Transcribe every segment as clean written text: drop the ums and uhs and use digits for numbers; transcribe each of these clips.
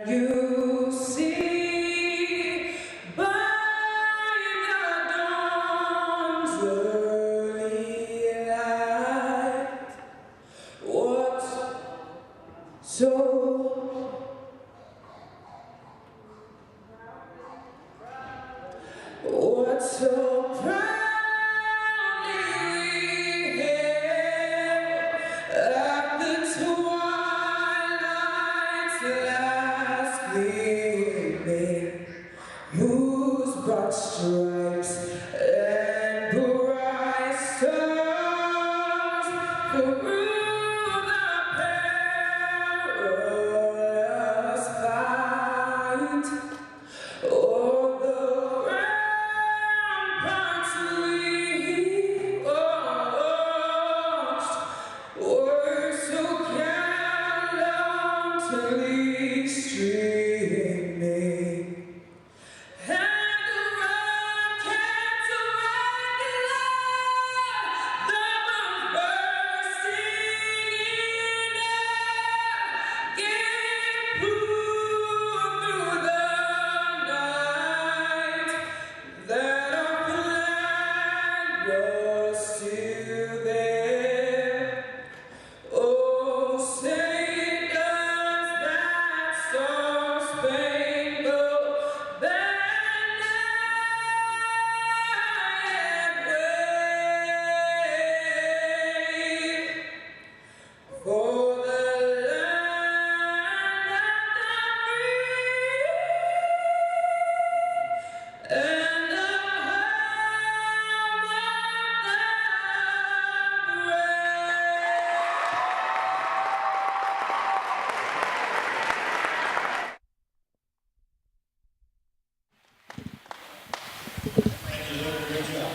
You see by the dawn's early light what so proudly we hailed at the twilight's last gleaming, whose broad stripes and bright stars through the perilous fight o'er the ramparts we watched were so gallantly streaming. And the rockets regular, the moon bursting in air, gave proof through the night that our flag was still there. Oh, say does that star-spangled banner yet wave for the land of the free and the home of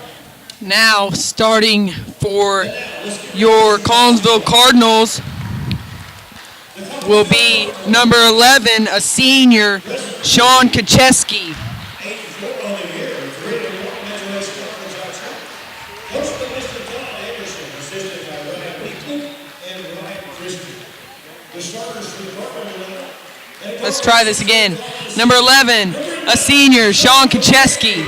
the Now, starting for your Collinsville Cardinals will be number 11, a senior, Sean Kacheski. Let's try this again. Number 11, a senior, Sean Kacheski.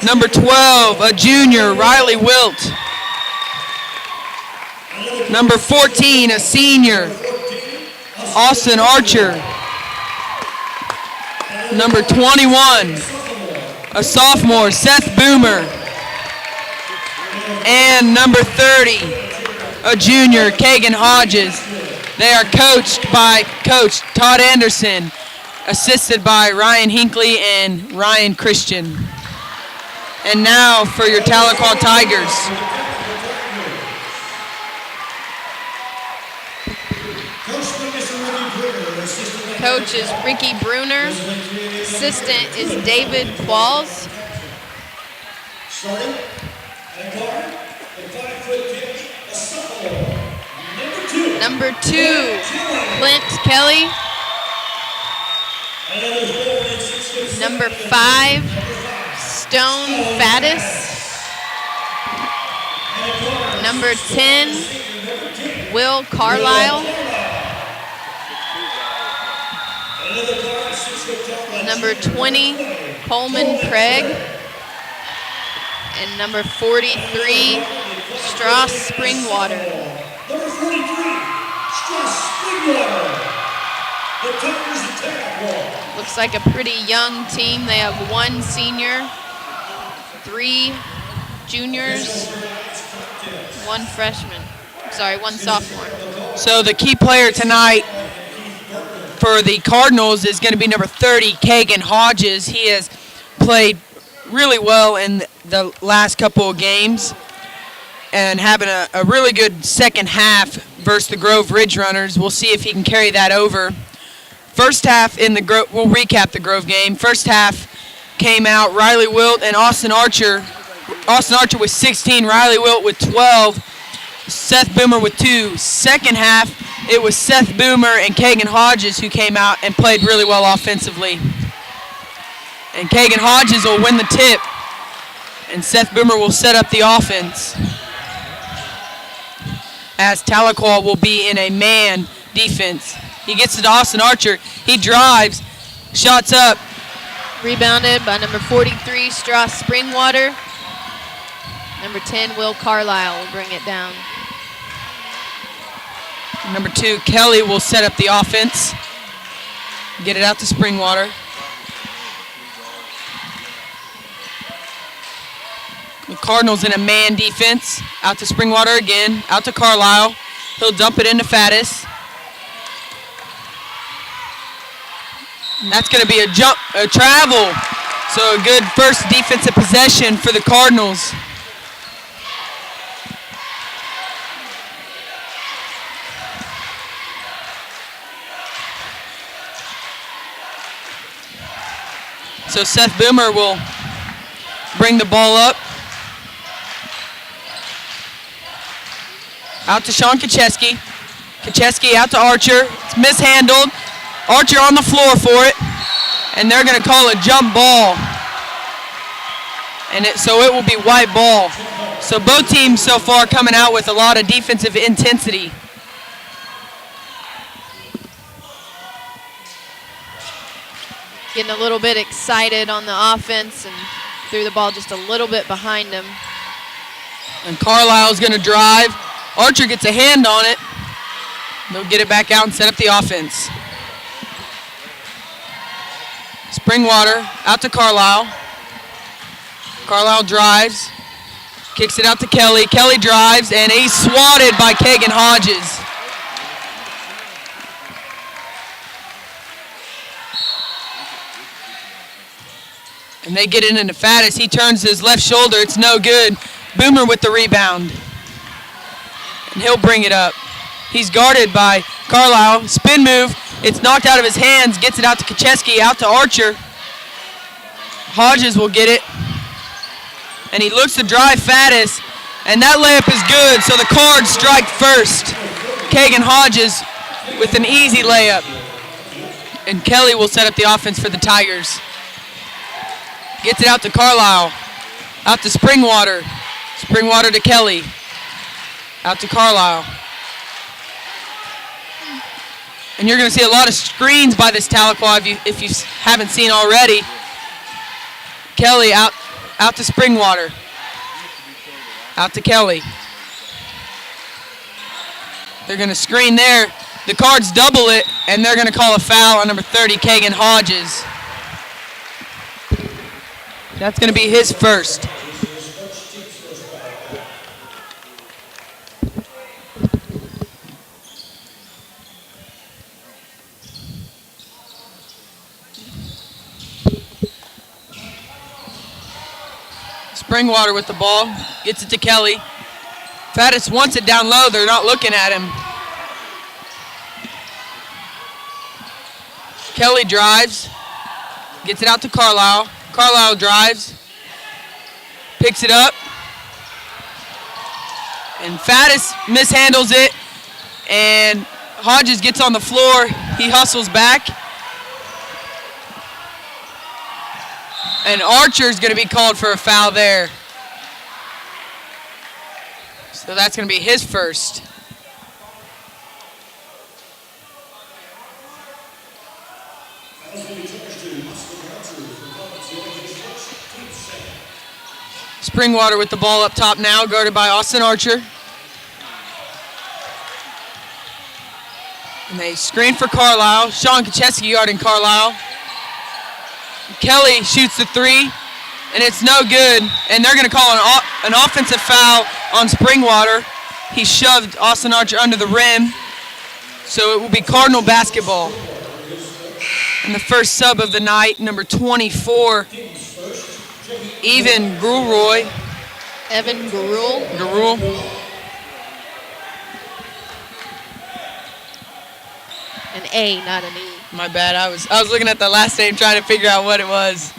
Number 12, a junior, Riley Wilt. Number 14, a senior, Austin Archer. Number 21, a sophomore, Seth Boomer. And number 30, a junior, Kagan Hodges. They are coached by Coach Todd Anderson, assisted by Ryan Hinckley and Ryan Christian. And now for your Tahlequah Tigers. Coach is Ricky Bruner. Assistant is David Qualls. Starting at guard, the 5-foot kick, a sophomore, Number 2, Clint Kelly. Number 5, Stone Faddis. Number 10, Will Carlisle. Number 20, Coleman Craig. And number 43, Strauss Springwater. Number 43, Strauss Springwater. The Tigers attack wall. Looks like a pretty young team. They have 1 senior, 3 juniors, 1 freshman. Sorry, 1 sophomore. So the key player tonight for the Cardinals is going to be number 30, Kagan Hodges. He has played really well in the last couple of games and having a really good second half versus the Grove Ridge Runners. We'll see if he can carry that over. First half we'll recap the Grove game. First half came out Riley Wilt and Austin Archer. Austin Archer with 16, Riley Wilt with 12, Seth Boomer with 2. Second half, it was Seth Boomer and Kagan Hodges who came out and played really well offensively. And Kagan Hodges will win the tip, and Seth Boomer will set up the offense. as Tahlequah will be in a man defense. He gets it to Austin Archer. He drives, shots up. Rebounded by number 43, Strauss Springwater. Number 10, Will Carlisle will bring it down. Number 2, Kelly will set up the offense. Get it out to Springwater. The Cardinals in a man defense. Out to Springwater again. Out to Carlisle. He'll dump it into Faddis. And that's going to be a travel. So a good first defensive possession for the Cardinals. So Seth Boomer will bring the ball up. Out to Sean Kacheski. Kacheski out to Archer. It's mishandled. Archer on the floor for it. And they're going to call a jump ball. So it will be white ball. So both teams so far coming out with a lot of defensive intensity. Getting a little bit excited on the offense and threw the ball just a little bit behind him. And Carlisle's going to drive. Archer gets a hand on it. They'll get it back out and set up the offense. Springwater out to Carlisle. Carlisle drives. Kicks it out to Kelly. Kelly drives, and he's swatted by Kagan Hodges. And they get it into Faddis. He turns his left shoulder. It's no good. Boomer with the rebound. And he'll bring it up. He's guarded by Carlisle. Spin move. It's knocked out of his hands. Gets it out to Kacheski. Out to Archer. Hodges will get it. And he looks to drive Faddis. And that layup is good. So the Cards strike first. Kagan Hodges with an easy layup. And Kelly will set up the offense for the Tigers. Gets it out to Carlisle. Out to Springwater. Springwater to Kelly. Out to Carlisle. And you're going to see a lot of screens by this Tahlequah if you haven't seen already. Kelly out to Springwater. Out to Kelly. They're going to screen there. The Cards double it, and they're going to call a foul on number 30, Kagan Hodges. That's going to be his first. Springwater with the ball. Gets it to Kelly. Faddis wants it down low. They're not looking at him. Kelly drives. Gets it out to Carlisle. Carlisle drives. Picks it up. And Faddis mishandles it. And Hodges gets on the floor. He hustles back. And Archer's going to be called for a foul there. So that's going to be his first. Springwater with the ball up top now, guarded by Austin Archer. And they screen for Carlisle. Sean Kacheski guarding Carlisle. Kelly shoots the three, and it's no good. And they're going to call an offensive foul on Springwater. He shoved Austin Archer under the rim. So it will be Cardinal basketball. And the first sub of the night, number 24, Evan Gulroy. Evan Garul. An A, not an E. My bad. I was looking at the last name trying to figure out what it was.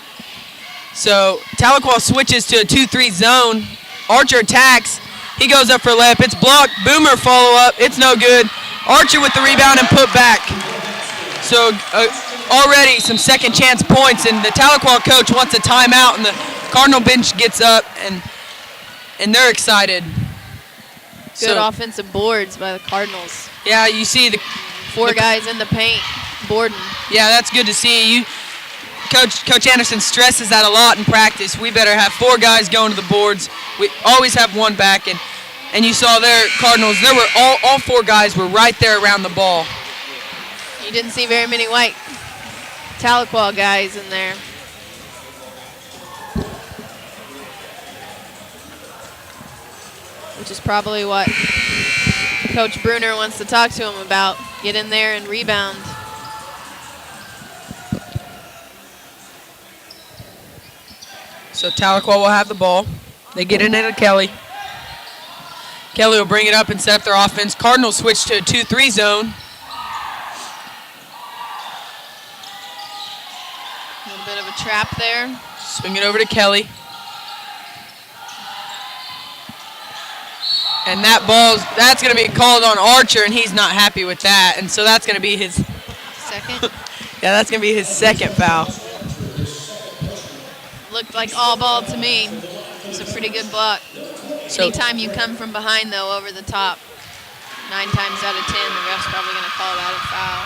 So Tahlequah switches to a 2-3 zone. Archer attacks. He goes up for a layup. It's blocked. Boomer follow up. It's no good. Archer with the rebound and put back. So already some second chance points, and the Tahlequah coach wants a timeout, and the Cardinal bench gets up and they're excited. Good offensive boards by the Cardinals. Yeah, you see the 4 guys in the paint boarding. Yeah, that's good to see. Coach Anderson stresses that a lot in practice. We better have 4 guys going to the boards. We always have 1 back, and you saw there, Cardinals. There were all 4 guys were right there around the ball. You didn't see very many white Tahlequah guys in there. Which is probably what Coach Bruner wants to talk to him about. Get in there and rebound. So Tahlequah will have the ball. They get it into Kelly. Kelly will bring it up and set up their offense. Cardinals switch to a 2-3 zone. A little bit of a trap there. Swing it over to Kelly. And that's going to be called on Archer, and he's not happy with that. And so that's going to be his second. Yeah, that's going to be his second foul. Looked like all ball to me. It's a pretty good block. So, anytime you come from behind, though, over the top, 9 times out of 10, the ref's probably going to call that a foul.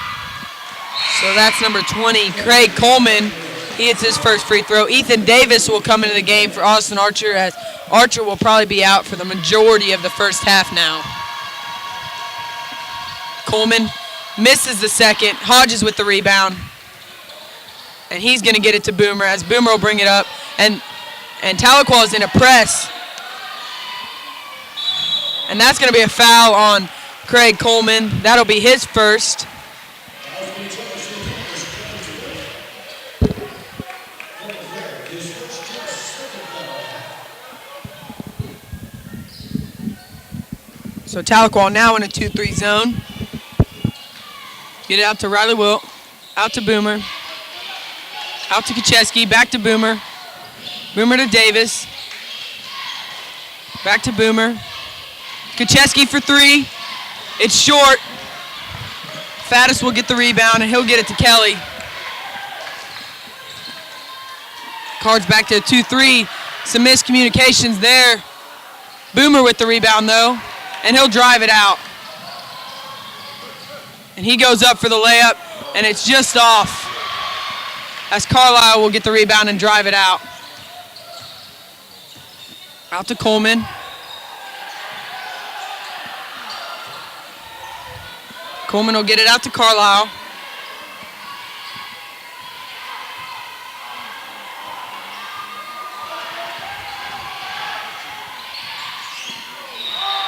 So that's number 20, Craig Coleman. He hits his first free throw. Ethan Davis will come into the game for Austin Archer, as Archer will probably be out for the majority of the first half now. Coleman misses the second. Hodges with the rebound. And he's going to get it to Boomer, as Boomer will bring it up. And Tahlequah is in a press. And that's going to be a foul on Craig Coleman. That'll be his first. So Tahlequah now in a 2-3 zone. Get it out to Riley Wilt. Out to Boomer. Out to Kucheski. Back to Boomer. Boomer to Davis. Back to Boomer. Kucheski for 3. It's short. Faddis will get the rebound, and he'll get it to Kelly. Cards back to a 2-3. Some miscommunications there. Boomer with the rebound, though, and he'll drive it out. And he goes up for the layup, and it's just off, as Carlisle will get the rebound and drive it out. Out to Coleman. Coleman will get it out to Carlisle.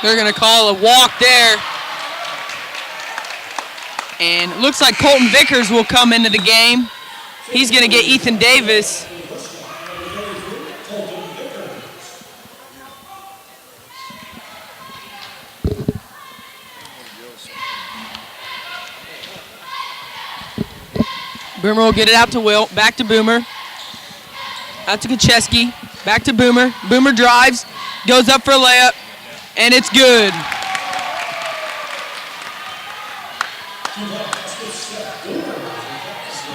They're going to call a walk there. And it looks like Colton Vickers will come into the game. He's going to get Ethan Davis. Boomer will get it out to Wilt. Back to Boomer. Out to Kucheski. Back to Boomer. Boomer drives. Goes up for a layup. And it's good.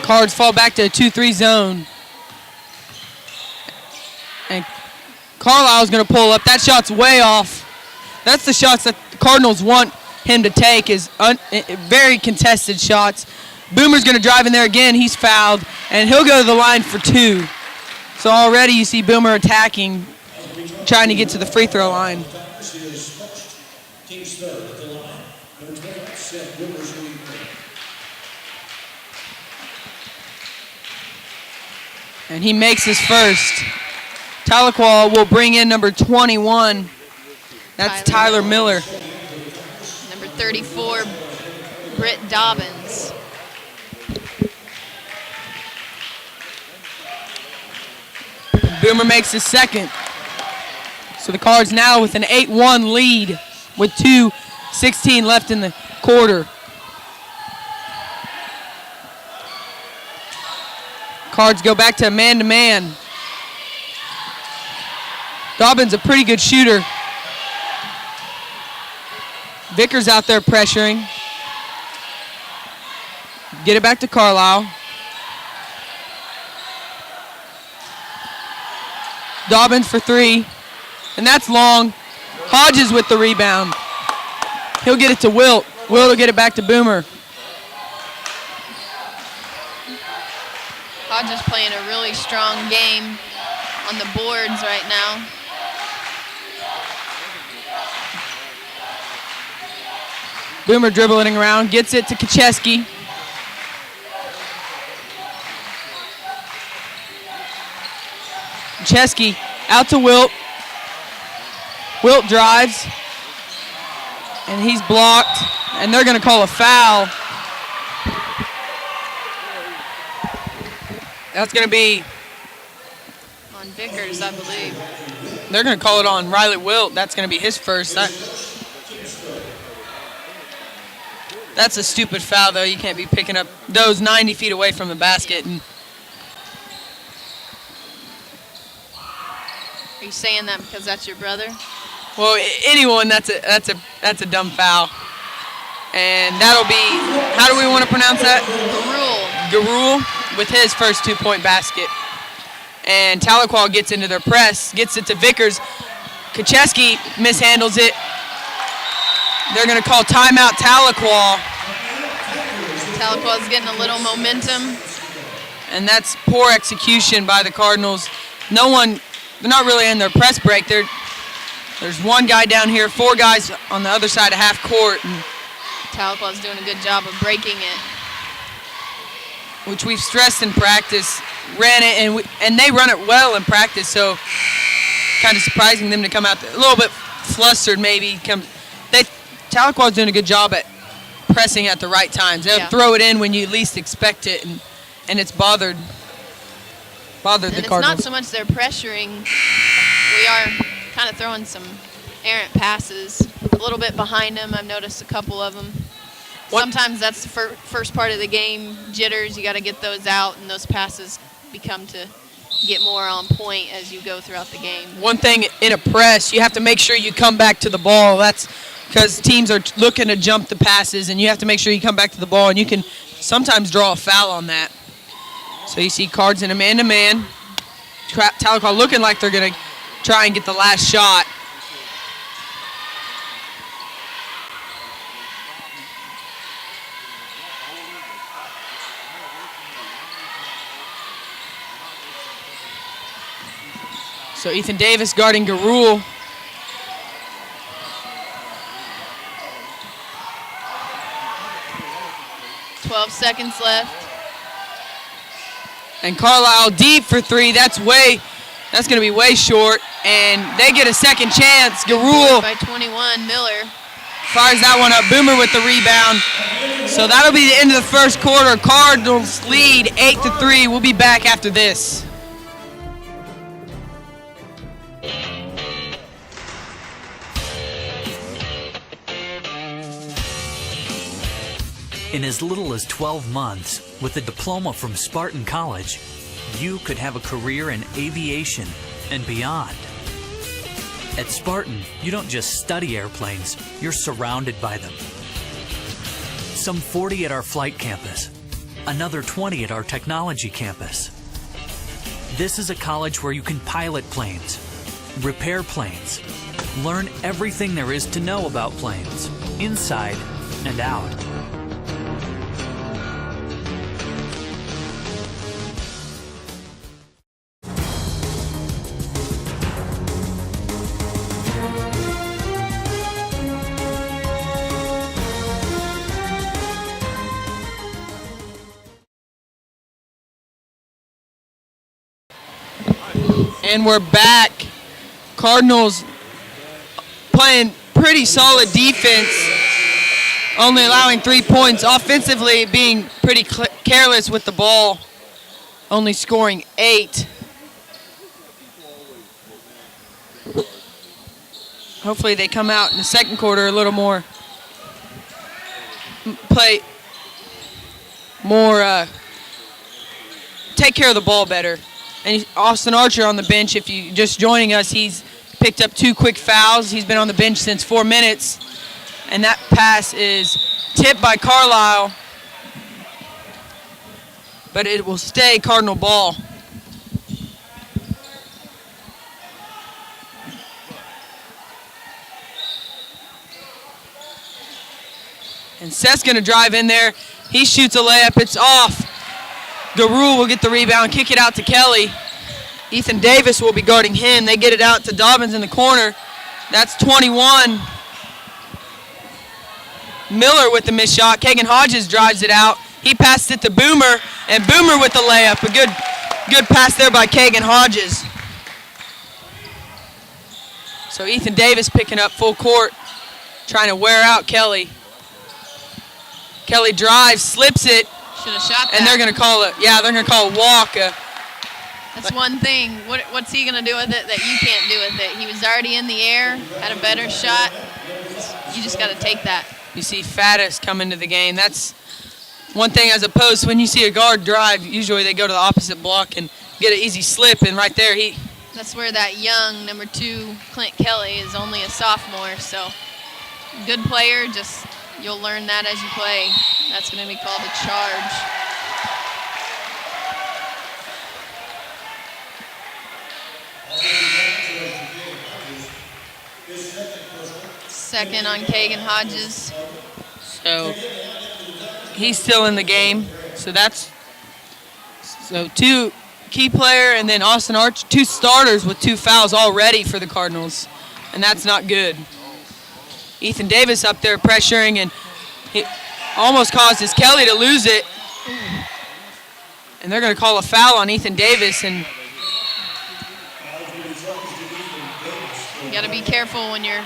Cards fall back to a 2-3 zone. And Carlisle's going to pull up. That shot's way off. That's the shots that the Cardinals want him to take, is very contested shots. Boomer's going to drive in there again. He's fouled, and he'll go to the line for 2. So already you see Boomer attacking, trying to get to the free throw line. Team's third at the line. Number 20, Seth Rivers. And he makes his first. Tahlequah will bring in number 21. That's Tyler Miller. Number 34, Britt Dobbins. Boomer makes his second. So the Cards now with an 8-1 lead with 2:16 left in the quarter. Cards go back to man-to-man. Dobbins a pretty good shooter. Vickers out there pressuring. Get it back to Carlisle. Dobbins for 3. And that's long. Hodges with the rebound. He'll get it to Wilt. Wilt will get it back to Boomer. Hodges playing a really strong game on the boards right now. Boomer dribbling around, gets it to Kacheski. Kacheski out to Wilt. Wilt drives, and he's blocked, and they're going to call a foul. That's going to be, On Vickers, I believe. they're going to call it on Riley Wilt. That's going to be his first. That's a stupid foul, though. You can't be picking up those 90 feet away from the basket. And Are you saying that because that's your brother? well, anyone, that's a dumb foul. And that'll be, how do we want to pronounce that? Garul with his first 2-point basket. And Tahlequah gets into their press, gets it to Vickers. Kacheski mishandles it. They're going to call timeout Tahlequah. Tahlequah's getting a little momentum. And that's poor execution by the Cardinals. They're not really in their press break. There's one guy down here, 4 guys on the other side of half court, and Tahlequah's doing a good job of breaking it. which we've stressed in practice. Ran it, and they run it well in practice, so kind of surprising them to come out a little bit flustered maybe. Tahlequah's doing a good job at pressing at the right times. They'll throw it in when you least expect it, and it's bothered the Cardinals. It's not so much they're pressuring. We are kind of throwing some errant passes. A little bit behind them. I've noticed a couple of them. Sometimes that's the first part of the game, jitters. You got to get those out, and those passes become to get more on point as you go throughout the game. One thing in a press, you have to make sure you come back to the ball. That's because teams are looking to jump the passes, and you have to make sure you come back to the ball, and you can sometimes draw a foul on that. So you see Cards in a man-to-man. Tahlequah looking like they're going to try and get the last shot. So Ethan Davis guarding Garul. .12 seconds left. And Carlisle deep for 3. That's going to be way short. And they get a second chance. Garul By 21, Miller. fires that one up. Boomer with the rebound. So that'll be the end of the first quarter. Cardinals lead 8-3. We'll be back after this. In as little as 12 months, with a diploma from Spartan College, you could have a career in aviation and beyond. At Spartan, you don't just study airplanes, you're surrounded by them. Some 40 at our flight campus, another 20 at our technology campus. This is a college where you can pilot planes, repair planes, learn everything there is to know about planes, inside and out. And we're back. Cardinals playing pretty solid defense, only allowing 3 points. Offensively, being pretty careless with the ball, only scoring 8. Hopefully they come out in the second quarter a little more, play more, take care of the ball better. And Austin Archer on the bench, if you're just joining us, he's picked up 2 quick fouls. He's been on the bench since 4 minutes. And that pass is tipped by Carlisle. But it will stay Cardinal ball. And Seth's going to drive in there. He shoots a layup. It's off. Garul will get the rebound, kick it out to Kelly. Ethan Davis will be guarding him. They get it out to Dobbins in the corner. That's 21. Miller with the missed shot. Kagan Hodges drives it out. He passed it to Boomer, and Boomer with the layup. A good pass there by Kagan Hodges. So Ethan Davis picking up full court, trying to wear out Kelly. Kelly drives, slips it, Should have shot that. and they're going to call it. Yeah, they're going to call a walk. That's one thing. What's he going to do with it that you can't do with it? He was already in the air, had a better shot. You just got to take that. You see Faddis come into the game. That's one thing as opposed to when you see a guard drive, usually they go to the opposite block and get an easy slip, and right there That's where that young number 2 Clint Kelly is only a sophomore, so good player. Just you'll learn that as you play. That's going to be called a charge. Second on Kagan Hodges. So he's still in the game. So that's 2 key player and then Austin Arch, 2 starters with 2 fouls already for the Cardinals, and that's not good. Ethan Davis up there pressuring, and he almost causes Kelly to lose it. And they're going to call a foul on Ethan Davis, and You got to be careful when you're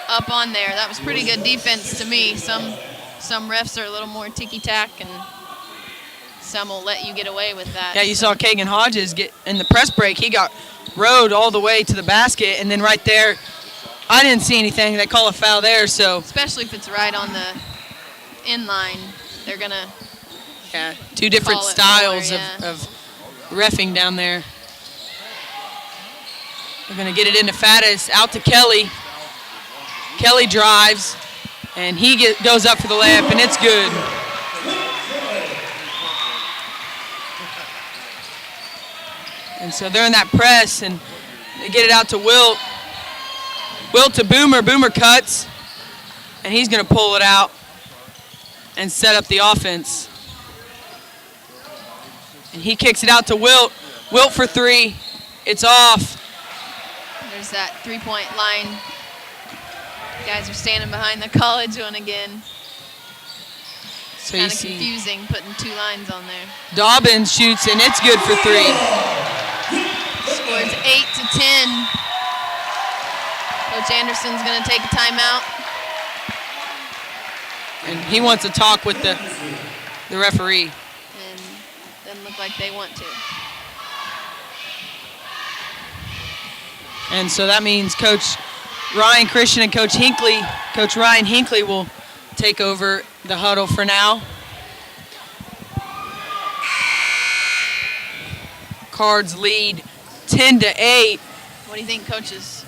up on there. That was pretty good defense to me. Some refs are a little more ticky-tack, and some will let you get away with that. yeah, you saw Kagan Hodges get in the press break. He got rode all the way to the basket, and then right there, I didn't see anything. They call a foul there, so. Especially if it's right on the inline, they're going to. Yeah, 2 different Call it styles more, yeah. of reffing down there. They're going to get it into Faddis, out to Kelly. Kelly drives, and he goes up for the layup, and it's good. And so they're in that press, and they get it out to Wilt. Wilt to Boomer. Boomer cuts, and he's going to pull it out and set up the offense. And he kicks it out to Wilt. Wilt for 3. It's off. There's that three-point line. Guys are standing behind the college one again. So you Kind of see confusing putting 2 lines on there. Dobbins shoots, and it's good for 3. Scores 8-10. Coach Anderson's going to take a timeout. And he wants to talk with the referee. And doesn't look like they want to. And so that means Coach Ryan Christian and Coach Ryan Hinckley will take over the huddle for now. Cards lead 10-8. What do you think Coach is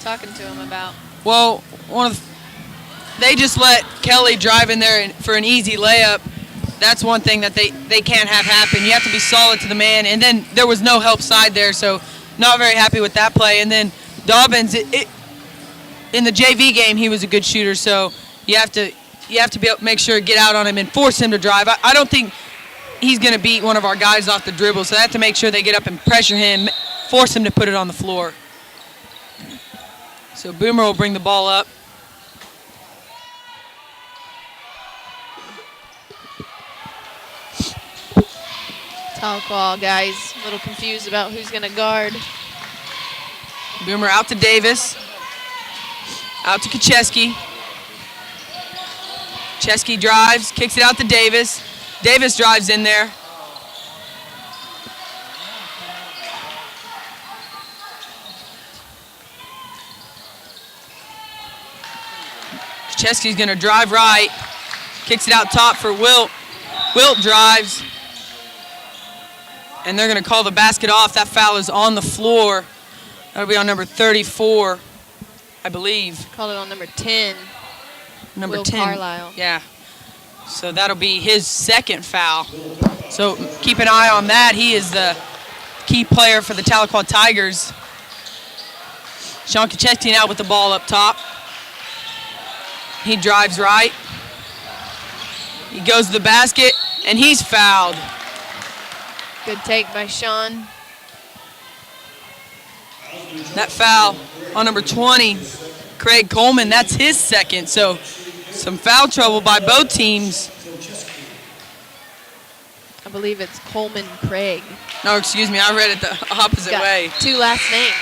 talking to him about? Well, they just let Kelly drive in there for an easy layup. That's one thing that they can't have happen. You have to be solid to the man. And then there was no help side there, so not very happy with that play. And then Dobbins, in the JV game, he was a good shooter, so you have to be able to make sure to get out on him and force him to drive. I don't think he's going to beat one of our guys off the dribble, so they have to make sure they get up and pressure him, force him to put it on the floor. So Boomer will bring the ball up. Talk ball, guys. A little confused about who's going to guard. Boomer out to Davis. Out to Kucheski. Kucheski drives, kicks it out to Davis. Davis drives in there. Kucheski's going to drive right. Kicks it out top for Wilt. Wilt drives. And they're going to call the basket off. That foul is on the floor. That'll be on number 34, I believe. Called it on number 10. Number Will 10. Carlisle. Yeah. So that'll be his second foul. So keep an eye on that. He is the key player for the Tahlequah Tigers. Sean Kucheski now with the ball up top. He drives right. He goes to the basket, and he's fouled. Good take by Sean. That foul on number 20, Craig Coleman, that's his second. So some foul trouble by both teams. I believe it's Coleman Craig. No, excuse me, I read it the opposite Got way. 2 last names.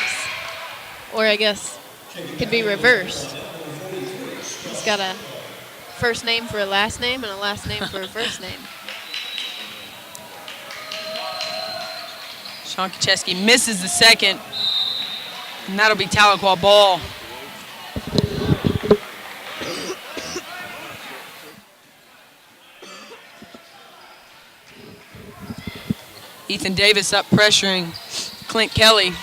Or I guess it could be reversed. He's got a first name for a last name and a last name for a first name. Sean Kacheski misses the second, and that'll be Tahlequah ball. Ethan Davis up pressuring Clint Kelly.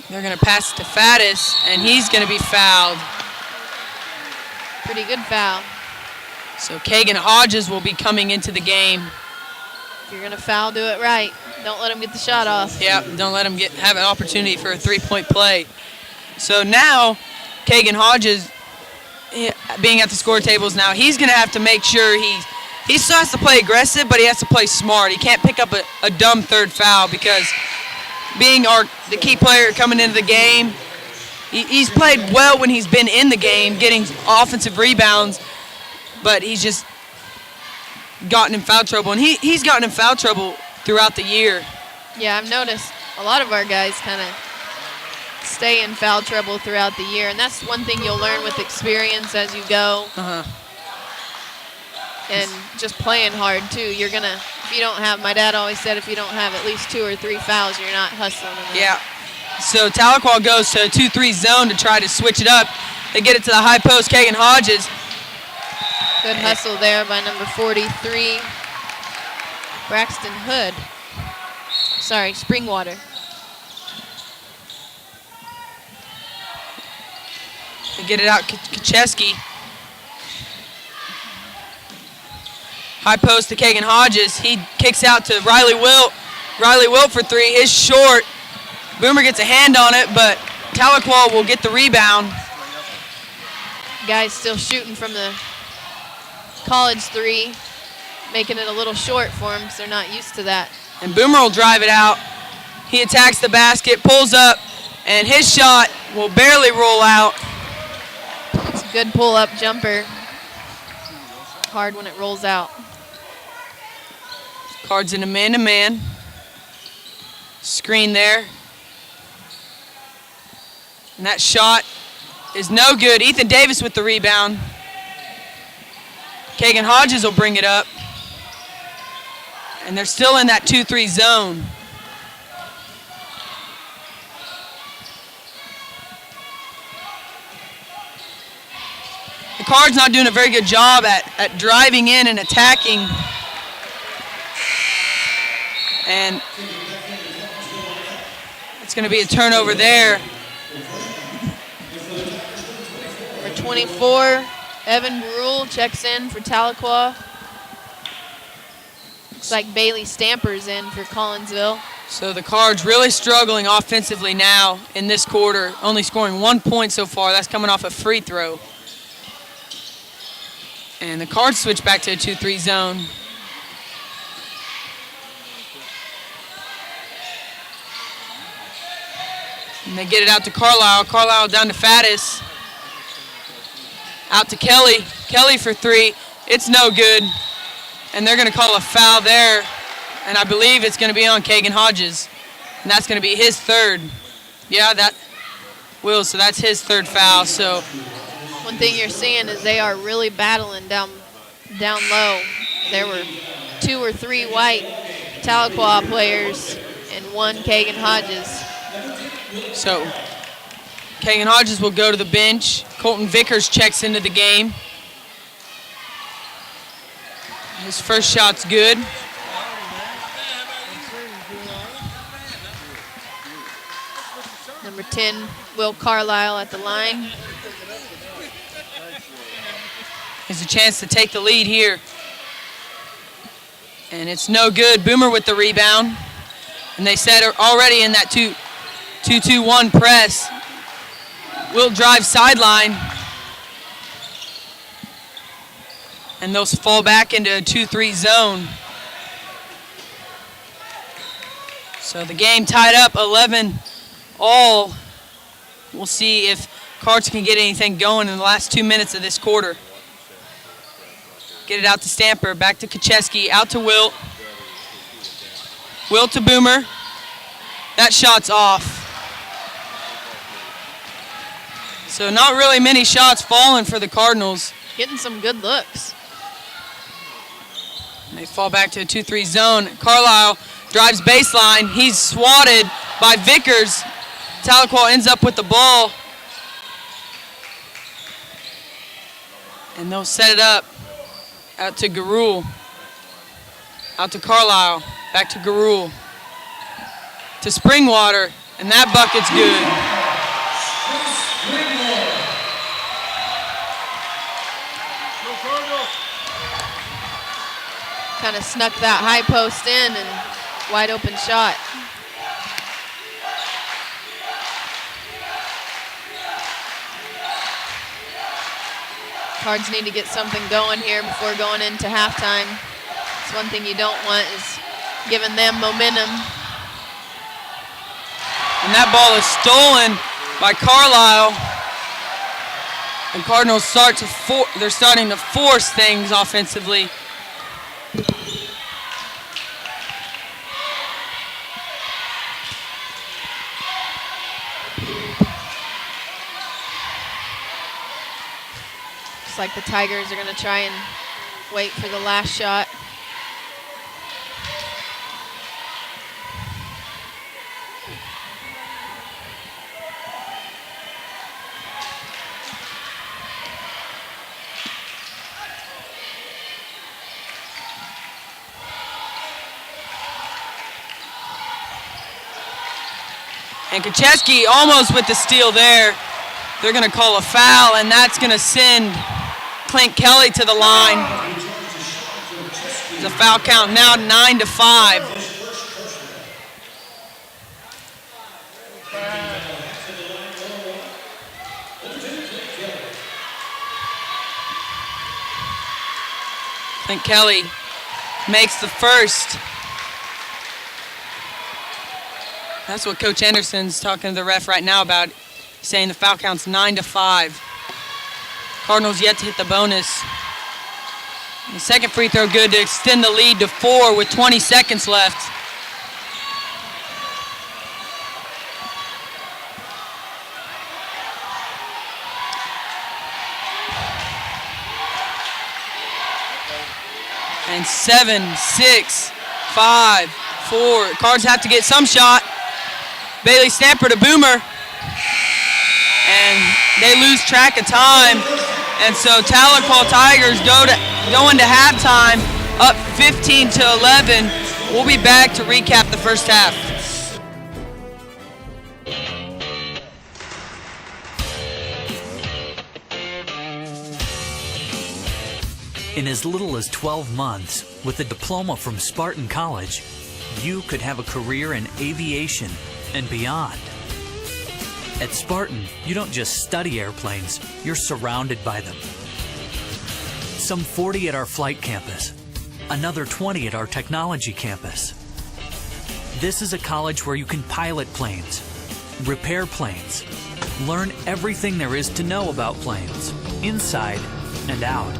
They're going to pass it to Faddis, and he's going to be fouled. Pretty good foul. So Kagan Hodges will be coming into the game. If you're going to foul, do it right. Don't let him get the shot off. Yep, don't let him have an opportunity for a three-point play. So now, Kagan Hodges, being at the score tables now, he's going to have to make sure he still has to play aggressive, but he has to play smart. He can't pick up a dumb third foul because being the key player coming into the game, he's played well when he's been in the game, getting offensive rebounds, but he's just gotten in foul trouble. And he's gotten in foul trouble throughout the year. Yeah, I've noticed a lot of our guys kind of stay in foul trouble throughout the year, and that's one thing you'll learn with experience as you go. And just playing hard too. You're gonna, if you don't have, my dad always said, if you don't have at least 2 or 3 fouls, you're not hustling enough. Yeah. So Tahlequah goes to a 2-3 zone to try to switch it up. They get it to the high post, Kagan Hodges. Good hustle there by number 43, Braxton Hood. Sorry, Springwater. They get it out, Kacheski. High post to Kagan Hodges. He kicks out to Riley Wilt. Riley Wilt for 3, is short. Boomer gets a hand on it, but Tahlequah will get the rebound. Guys still shooting from the college 3, making it a little short for him, so they're not used to that. And Boomer will drive it out. He attacks the basket, pulls up, and his shot will barely roll out. It's a good pull-up jumper. Hard when it rolls out. Cards in a man-to-man. Screen there. And that shot is no good. Ethan Davis with the rebound. Kagan Hodges will bring it up. And they're still in that 2-3 zone. The Cards not doing a very good job at driving in and attacking. And it's going to be a turnover there. Number 24, Evan Brule checks in for Tahlequah. Looks like Bailey Stamper's in for Collinsville. So the Cards really struggling offensively now in this quarter, only scoring 1 point so far. That's coming off a free throw. And the Cards switch back to a 2-3 zone. And they get it out to Carlisle. Carlisle down to Faddis. Out to Kelly. Kelly for 3. It's no good. And they're going to call a foul there. And I believe it's going to be on Kagan Hodges. And that's going to be his third. Yeah, that will. So that's his third foul. So one thing you're seeing is they are really battling down low. There were 2 or 3 white Tahlequah players and 1 Kagan Hodges. So Kagan Hodges will go to the bench. Colton Vickers checks into the game. His first shot's good. Number 10, Will Carlisle at the line. There's a chance to take the lead here. And it's no good. Boomer with the rebound. And they said already in that 2-2-1 press. Wilt drive sideline. And they'll fall back into a 2-3 zone. So the game tied up 11 all. We'll see if Cards can get anything going in the last 2 minutes of this quarter. Get it out to Stamper, back to Kacheski, out to Wilt. Wilt to Boomer. That shot's off. So not really many shots falling for the Cardinals. Getting some good looks. They fall back to a 2-3 zone. Carlisle drives baseline. He's swatted by Vickers. Tahlequah ends up with the ball. And they'll set it up. Out to Garul. Out to Carlisle. Back to Garul. To Springwater. And that bucket's good. Kind of snuck that high post in and wide open shot. Cards need to get something going here before going into halftime. It's one thing you don't want is giving them momentum. And that ball is stolen by Carlisle. And Cardinals they're starting to force things offensively. Looks like the Tigers are going to try and wait for the last shot. And Kacheski almost with the steal there. They're going to call a foul, and that's going to send Clint Kelly to the line. The foul count now 9-5. Clint Kelly makes the first. That's what Coach Anderson's talking to the ref right now about, saying the foul count's 9-5. Cardinals yet to hit the bonus. The second free throw good to extend the lead to 4 with 20 seconds left. And 7, 6, 5, 4. Cards have to get some shot. Bailey Stamper to Boomer. And they lose track of time. And so Tahlequah Tigers go into halftime up 15-11. We'll be back to recap the first half. In as little as 12 months, with a diploma from Spartan College, you could have a career in aviation and beyond. At Spartan, you don't just study airplanes, you're surrounded by them. Some 40 at our flight campus, another 20 at our technology campus. This is a college where you can pilot planes, repair planes, learn everything there is to know about planes, inside and out.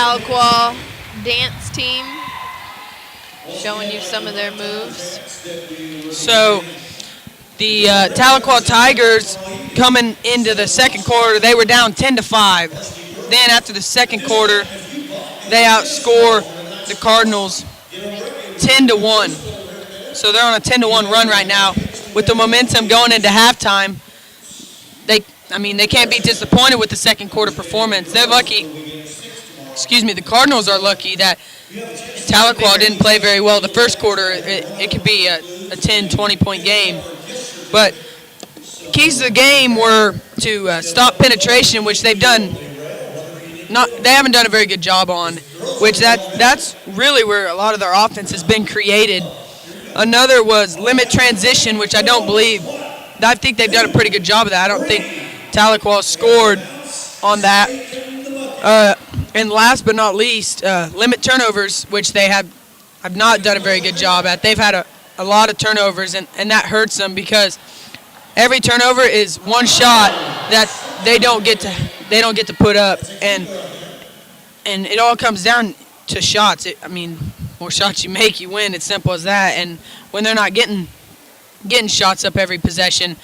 Tahlequah dance team showing you some of their moves. So the Tahlequah Tigers coming into the second quarter, they were down 10-5. Then after the second quarter, they outscore the Cardinals 10-1. So they're on a 10-1 run right now with the momentum going into halftime. They can't be disappointed with the second quarter performance. They're lucky. The Cardinals are lucky that Tahlequah didn't play very well the first quarter. It could be a 10, 20-point game. But keys to the game were to stop penetration, which they've done. They haven't done a very good job on, which that's really where a lot of their offense has been created. Another was limit transition, which I think they've done a pretty good job of that. I don't think Tahlequah scored on that. And last but not least, limit turnovers, which they have not done a very good job at. They've had a lot of turnovers, and that hurts them because every turnover is one shot that they don't get to put up, and it all comes down to shots. More shots you make, you win. It's simple as that. And when they're not getting shots up every possession,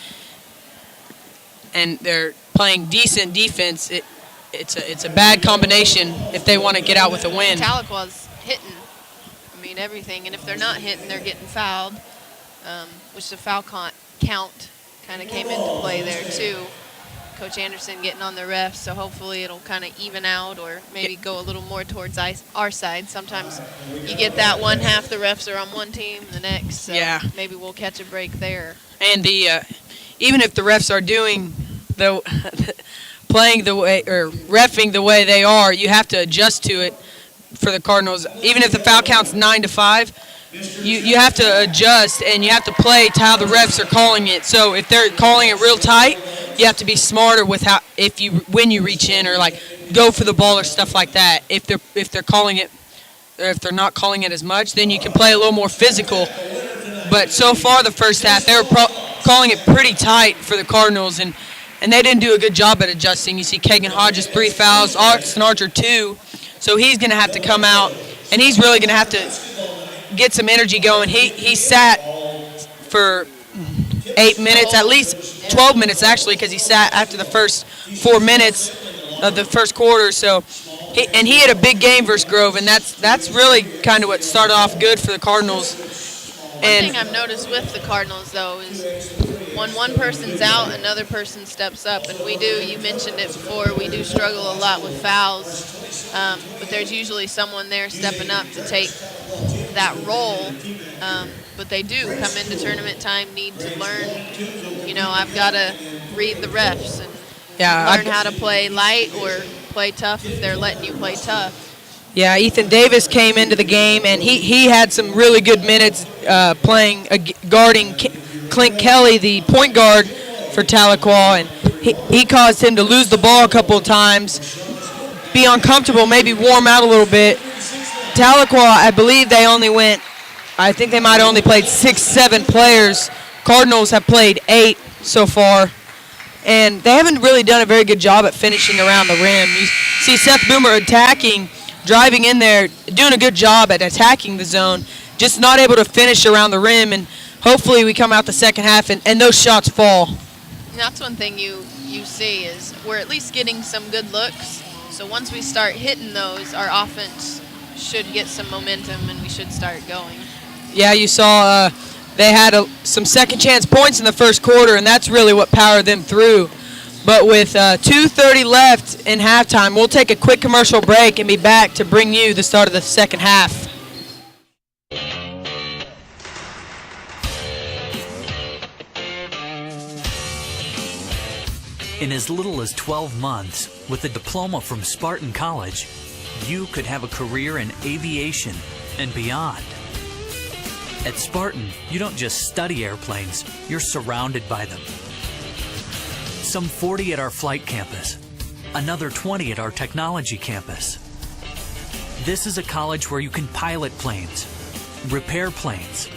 and they're playing decent defense, it's a bad combination if they want to get out with a win. Tahlequah's hitting, everything, and if they're not hitting, they're getting fouled, which the foul count kind of came into play there too. Coach Anderson getting on the refs, so hopefully it'll kind of even out or maybe go a little more towards our side. Sometimes you get that one half the refs are on one team, the next, so maybe we'll catch a break there. And even if the refs are doing playing the way or reffing the way they are, you have to adjust to it for the Cardinals. Even if the foul count's 9-5, you have to adjust and you have to play to how the refs are calling it. So if they're calling it real tight, you have to be smarter with when you reach in or like go for the ball or stuff like that. If they're calling it, or if they're not calling it as much, then you can play a little more physical. But so far the first half, they were calling it pretty tight for the Cardinals, and they didn't do a good job at adjusting. You see Kagan Hodges 3 fouls, Austin Archer 2, so he's going to have to come out, and he's really going to have to get some energy going. He sat for 8 minutes, at least 12 minutes actually, because he sat after the first 4 minutes of the first quarter. So, he had a big game versus Grove, and that's really kind of what started off good for the Cardinals. One thing I've noticed with the Cardinals, though, is when one person's out, another person steps up. And you mentioned it before, we do struggle a lot with fouls. But there's usually someone there stepping up to take that role. But they do come into tournament time, need to learn, I've got to read the refs and learn how to play light or play tough if they're letting you play tough. Yeah, Ethan Davis came into the game, and he had some really good minutes guarding Clint Kelly, the point guard for Tahlequah, and he caused him to lose the ball a couple of times, be uncomfortable, maybe warm out a little bit. Tahlequah, I believe I think they might have only played 6-7 players. Cardinals have played 8 so far, and they haven't really done a very good job at finishing around the rim. You see Seth Boomer driving in there, doing a good job at attacking the zone, just not able to finish around the rim, and hopefully we come out the second half and those shots fall. And that's one thing you see is we're at least getting some good looks. So once we start hitting those, our offense should get some momentum and we should start going. Yeah, you saw they had some second chance points in the first quarter, and that's really what powered them through. But with 2:30 left in halftime, we'll take a quick commercial break and be back to bring you the start of the second half. In as little as 12 months, with a diploma from Spartan College, you could have a career in aviation and beyond. At Spartan, you don't just study airplanes, you're surrounded by them. Some 40 at our flight campus, another 20 at our technology campus. This is a college where you can pilot planes, repair planes,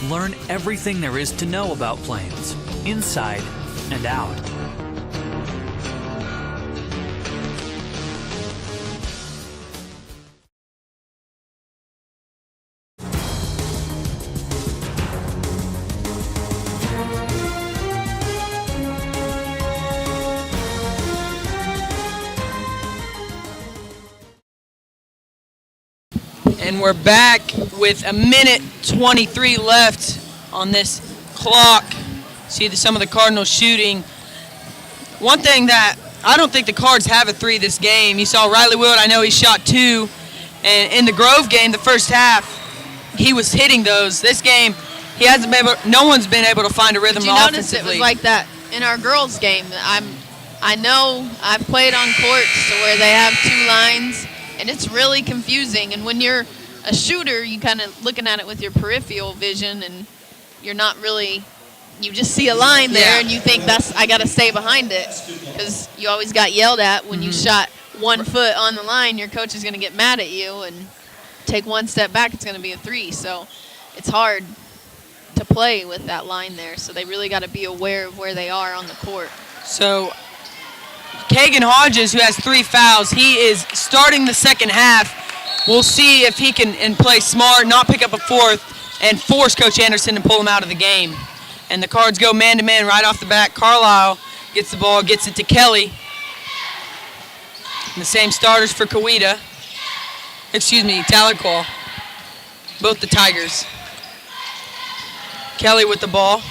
learn everything there is to know about planes, inside and out. And we're back with 1:23 left on this clock. See some of the Cardinals shooting. One thing that I don't think the Cards have a three this game. You saw Riley Wilt, I know he shot 2. And in the Grove game, the first half, he was hitting those. This game, he hasn't been able, no one's been able to find a rhythm Did you notice it offensively. was like that in our girls' game? I know I've played on courts where they have 2 lines, and it's really confusing. And when you're a shooter, you kind of looking at it with your peripheral vision, and you're not really. You just see a line there, and you think I got to stay behind it, because you always got yelled at when you shot 1 foot on the line. Your coach is going to get mad at you, and take 1 step back, it's going to be a 3. So it's hard to play with that line there. So they really got to be aware of where they are on the court. So Kagan Hodges, who has 3 fouls, he is starting the second half. We'll see if he can play smart, not pick up a 4th, and force Coach Anderson to pull him out of the game. And the Cards go man-to-man right off the bat. Carlisle gets the ball, gets it to Kelly. And the same starters for Tahlequah. Both the Tigers. Kelly with the ball.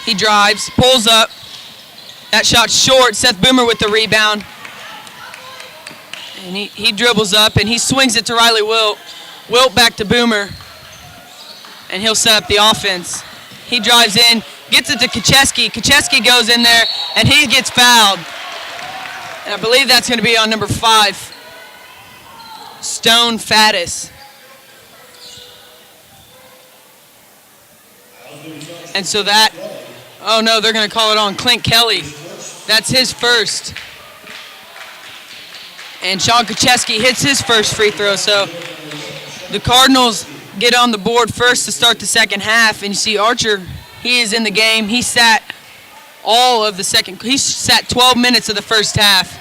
He drives, pulls up. That shot's short. Seth Boomer with the rebound. And he dribbles up, and he swings it to Riley Wilt. Wilt back to Boomer. And he'll set up the offense. He drives in, gets it to Kacheski. Kacheski goes in there, and he gets fouled. And I believe that's going to be on number 5, Stone Faddis. And so that, oh no, they're going to call it on Clint Kelly. That's his first. And Sean Kacheski hits his first free throw. So the Cardinals get on the board first to start the second half, and you see Archer, he is in the game. He sat all of the second, he sat 12 minutes of the first half.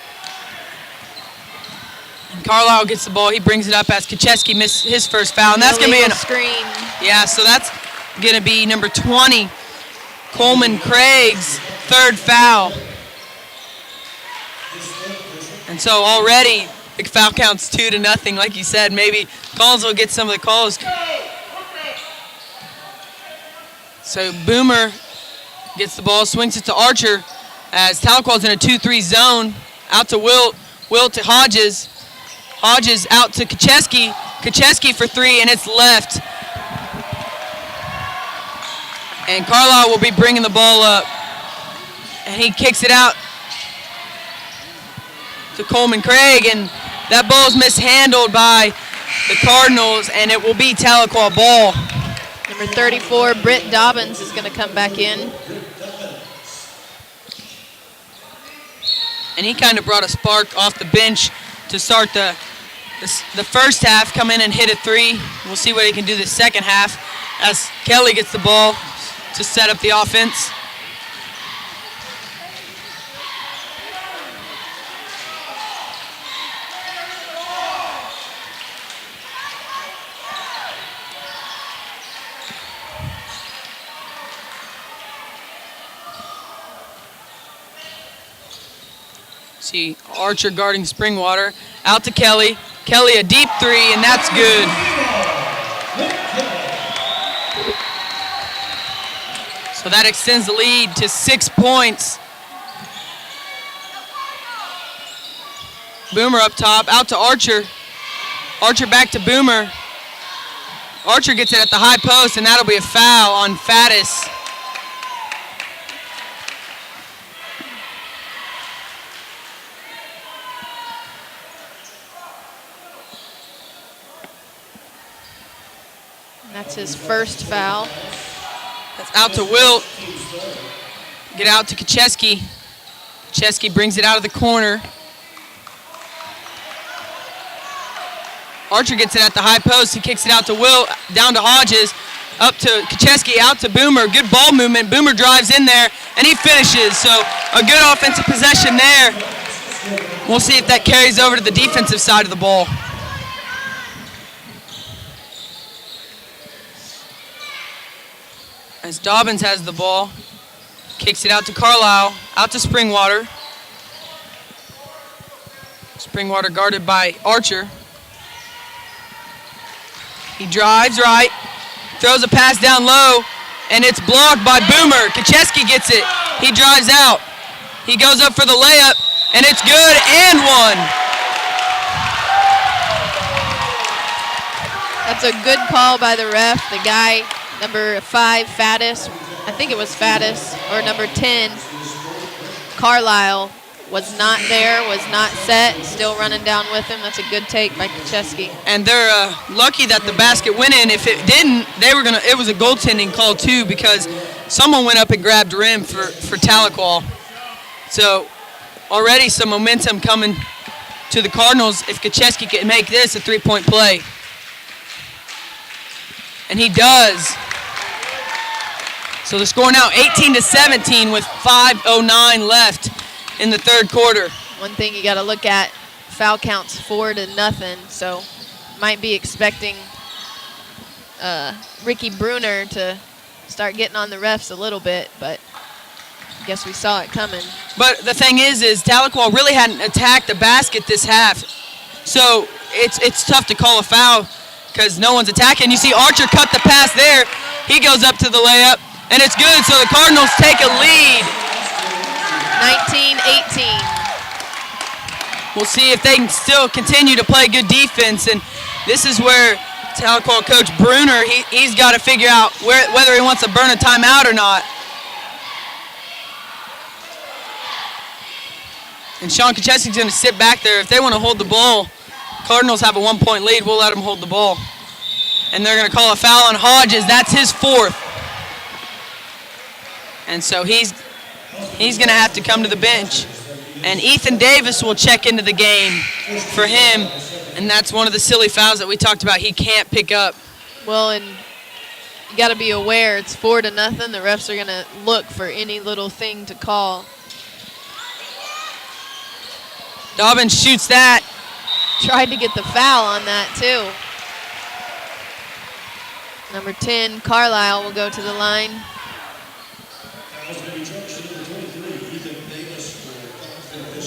And Carlisle gets the ball, he brings it up as Kacheski missed his first foul, and that's going to be a screen. Yeah, so that's going to be number 20, Coleman Craig's 3rd foul. And so already the foul count's 2-0, like you said. Maybe Collins will get some of the calls. So Boomer gets the ball, swings it to Archer as Tahlequah's in a 2-3 zone. Out to Wilt. Wilt to Hodges. Hodges out to Kacheski. Kacheski for 3, and it's left. And Carlisle will be bringing the ball up. And he kicks it out to Coleman Craig, and that ball's mishandled by the Cardinals, and it will be Tahlequah ball. Number 34, Britt Dobbins, is going to come back in. And he kind of brought a spark off the bench to start the first half, come in and hit a 3. We'll see what he can do the second half as Kelly gets the ball to set up the offense. See Archer guarding Springwater. Out to Kelly. Kelly a deep 3, and that's good. So that extends the lead to 6 points. Boomer up top, out to Archer. Archer back to Boomer. Archer gets it at the high post, and that'll be a foul on Faddis. That's his first foul. That's out to Wilt. Get out to Kacheski. Kacheski brings it out of the corner. Archer gets it at the high post. He kicks it out to Wilt, down to Hodges, up to Kacheski, out to Boomer. Good ball movement. Boomer drives in there, and he finishes. So a good offensive possession there. We'll see if that carries over to the defensive side of the ball. As Dobbins has the ball, kicks it out to Carlisle, out to Springwater. Springwater guarded by Archer. He drives right, throws a pass down low, and it's blocked by Boomer. Kacheski gets it. He drives out. He goes up for the layup, and it's good and one. That's a good call by the ref. The guy, number 5, Faddis, I think it was Faddis, or number 10, Carlisle, was not there, was not set, still running down with him. That's a good take by Kacheski. And they're lucky that the basket went in. If it didn't, it was a goaltending call too, because someone went up and grabbed rim for Tahlequah. So already some momentum coming to the Cardinals if Kacheski can make this a 3-point play. And he does. So the score now 18-17 with 5:09 left in the third quarter. One thing you got to look at, foul counts 4-0, so might be expecting Ricky Bruner to start getting on the refs a little bit, but I guess we saw it coming. But the thing is Tahlequah really hadn't attacked the basket this half, so it's tough to call a foul because no one's attacking. You see Archer cut the pass there. He goes up to the layup, and it's good, so the Cardinals take a lead. 19-18. We'll see if they can still continue to play good defense, and this is where Tahlequah coach Bruner, he's got to figure out whether he wants to burn a timeout or not. And Sean Kacheski's going to sit back there. If they want to hold the ball, Cardinals have a 1-point lead, we'll let them hold the ball. And they're going to call a foul on Hodges. That's his 4th. And so he's going to have to come to the bench. And Ethan Davis will check into the game for him. And that's one of the silly fouls that we talked about he can't pick up. Well, and you got to be aware it's 4-0. The refs are going to look for any little thing to call. Dobbins shoots that. Tried to get the foul on that, too. Number 10, Carlisle, will go to the line.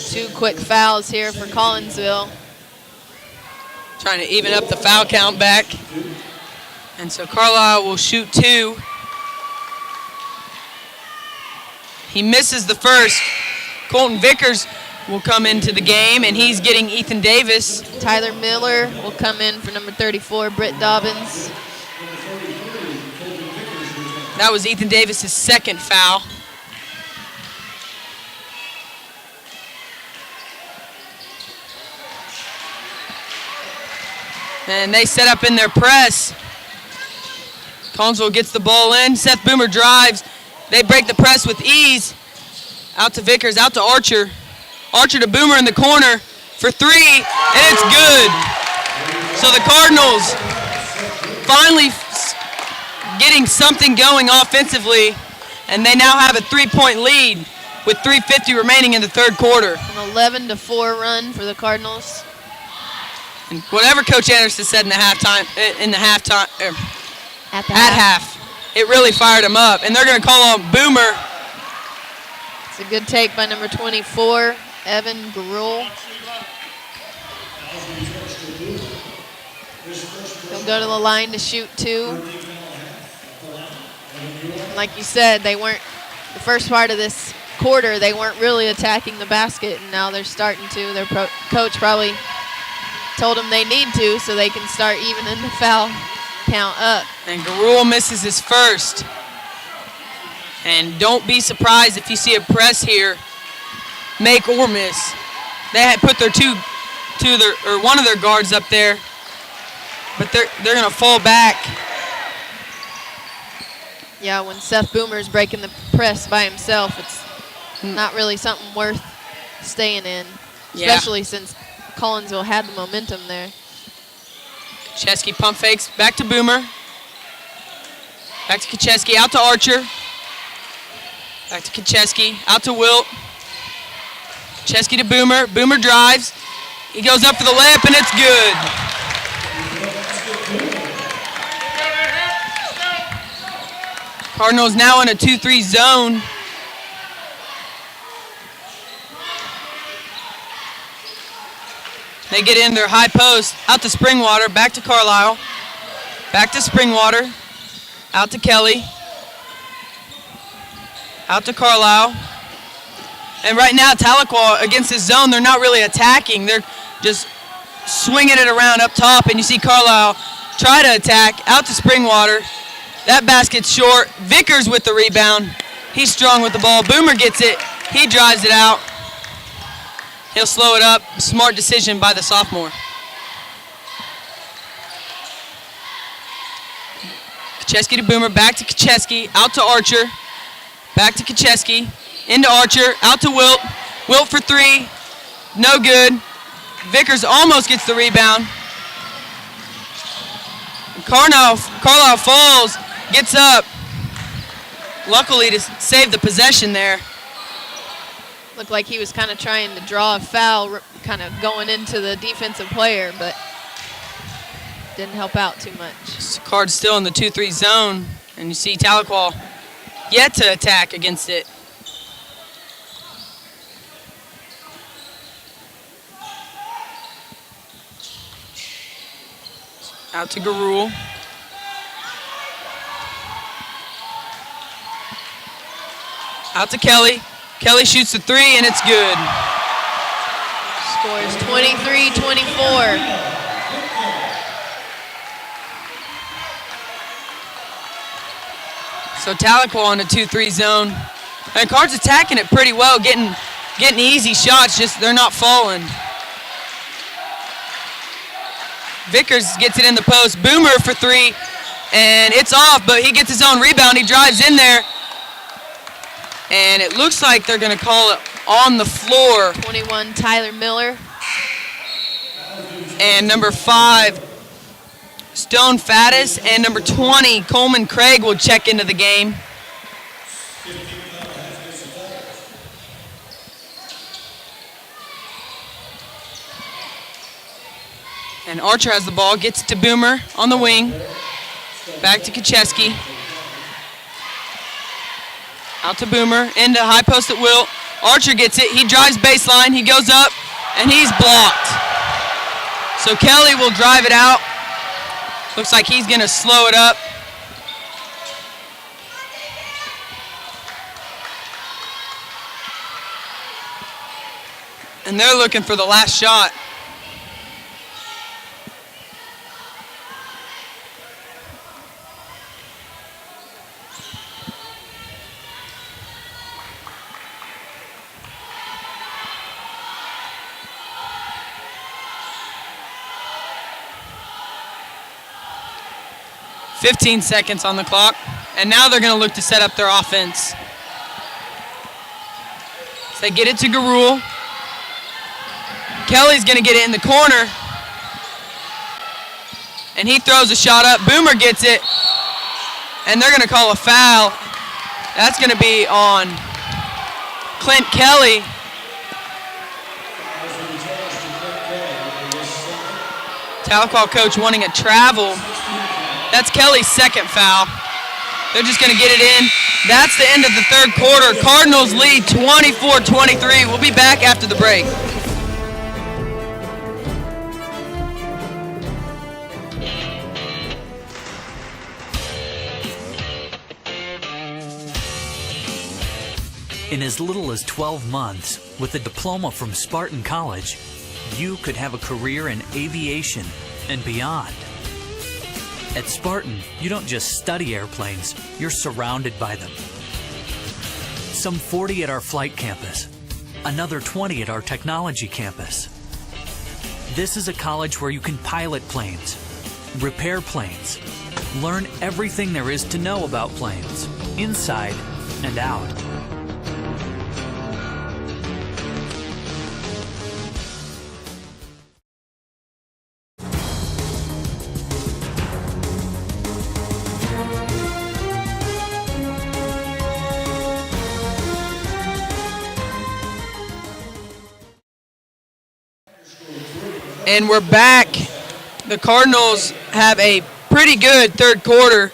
Two quick fouls here for Collinsville. Trying to even up the foul count back. And so Carlisle will shoot 2. He misses the first. Colton Vickers will come into the game, and he's getting Ethan Davis. Tyler Miller will come in for number 34, Britt Dobbins. That was Ethan Davis' second foul. And they set up in their press. Collinsville gets the ball in. Seth Boomer drives. They break the press with ease. Out to Vickers, out to Archer. Archer to Boomer in the corner for 3, and it's good. So the Cardinals finally getting something going offensively, and they now have a 3-point lead with 3:50 remaining in the third quarter. An 11-4 run for the Cardinals. And whatever Coach Anderson said at half, it really fired him up. And they're going to call on Boomer. It's a good take by number 24, Evan Garul. He'll go to the line to shoot 2. Like you said, they weren't, the first part of this quarter, they weren't really attacking the basket, and now they're starting to. Their coach probably told them they need to so they can start evening the foul count up. And Garul misses his first. And don't be surprised if you see a press here, make or miss. They had put their one of their guards up there, but they're going to fall back. Yeah, when Seth Boomer's breaking the press by himself, it's not really something worth staying in, especially since Collinsville had the momentum there. Kacheski pump fakes, back to Boomer. Back to Kacheski, out to Archer. Back to Kacheski, out to Wilt. Kacheski to Boomer. Boomer drives. He goes up for the layup, and it's good. Cardinals now in a 2-3 zone. They get in their high post, out to Springwater, back to Carlisle. Back to Springwater. Out to Kelly. Out to Carlisle. And right now, Tahlequah against his zone, they're not really attacking. They're just swinging it around up top. And you see Carlisle try to attack. Out to Springwater. That basket's short. Vickers with the rebound. He's strong with the ball. Boomer gets it. He drives it out. He'll slow it up. Smart decision by the sophomore. Kucheski to Boomer. Back to Kucheski. Out to Archer. Back to Kucheski. Into Archer. Out to Wilt. Wilt for three. No good. Vickers almost gets the rebound. Carlisle falls. Gets up. Luckily to save the possession there. Looked like he was kind of trying to draw a foul, kind of going into the defensive player, but didn't help out too much. Card's still in the 2-3 zone, and you see Tahlequah yet to attack against it. Out to Garul. Out to Kelly. Kelly shoots the three, and it's good. Scores 23-24. So Tahlequah in a 2-3 zone. And Card's attacking it pretty well, getting easy shots, just they're not falling. Vickers gets it in the post. Boomer for three, and it's off, but he gets his own rebound. He drives in there, and it looks like they're going to call it on the floor. 21, Tyler Miller. And number 5, Stone Faddis, and number 20, Coleman Craig will check into the game. And Archer has the ball, gets it to Boomer on the wing. Back to Kucheski. Out to Boomer, into high post at Wilt. Archer gets it, he drives baseline, he goes up, and he's blocked. So Kelly will drive it out. Looks like he's gonna slow it up. And they're looking for the last shot. .15 seconds on the clock, and now they're going to look to set up their offense. So they get it to Garul. Kelly's going to get it in the corner, and he throws a shot up. Boomer gets it, and they're going to call a foul. That's going to be on Clint Kelly. Tahlequah coach wanting a travel. That's Kelly's second foul. They're just going to get it in. That's the end of the third quarter. Cardinals lead 24-23. We'll be back after the break. In as little as 12 months, with a diploma from Spartan College, you could have a career in aviation and beyond. At Spartan, you don't just study airplanes, you're surrounded by them. Some 40 at our flight campus, another 20 at our technology campus. This is a college where you can pilot planes, repair planes, learn everything there is to know about planes, inside and out. And we're back. The Cardinals have a pretty good third quarter,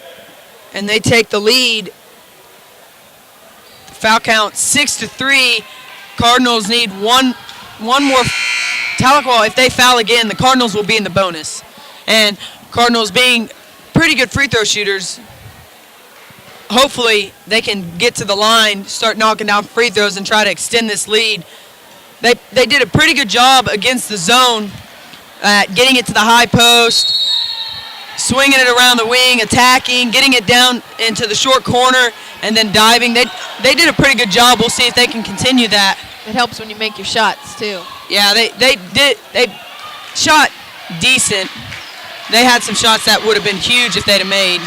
and they take the lead. Foul count 6-3. Cardinals need one more. Tahlequah, if they foul again, the Cardinals will be in the bonus. And Cardinals being pretty good free throw shooters. Hopefully they can get to the line, start knocking down free throws, and try to extend this lead. They did a pretty good job against the zone at getting it to the high post, swinging it around the wing, attacking, getting it down into the short corner, and then diving. They did a pretty good job. We'll see if they can continue that. It helps when you make your shots, too. Yeah, they shot decent. They had some shots that would have been huge if they'd have made.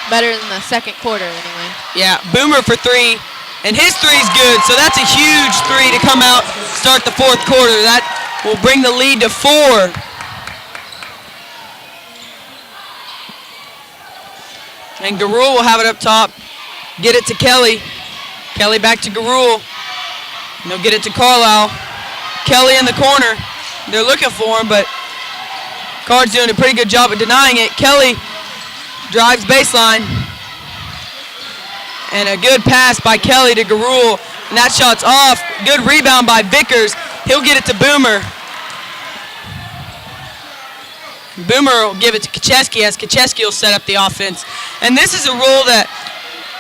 Better than the second quarter, anyway. Yeah, Boomer for 3, and his three's good, so that's a huge 3 to come out, start the fourth quarter. That will bring the lead to 4. And Garul will have it up top. Get it to Kelly. Kelly back to Garul. And they'll get it to Carlisle. Kelly in the corner. They're looking for him, but Card's doing a pretty good job of denying it. Kelly drives baseline. And a good pass by Kelly to Garul. And that shot's off. Good rebound by Vickers. He'll get it to Boomer. Boomer will give it to Kacheski as Kacheski will set up the offense. And this is a role that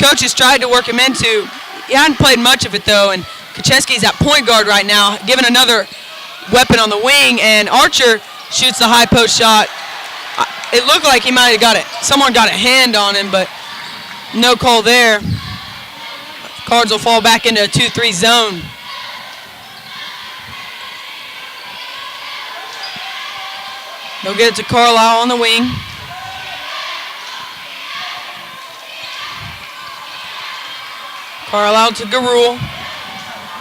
coaches tried to work him into. He hadn't played much of it, though, and Kacheski's at point guard right now, given another weapon on the wing, and Archer shoots the high post shot. It looked like he might have got it. Someone got a hand on him, but no call there. Cards will fall back into a 2-3 zone. They'll get it to Carlisle on the wing. Carlisle to Garul.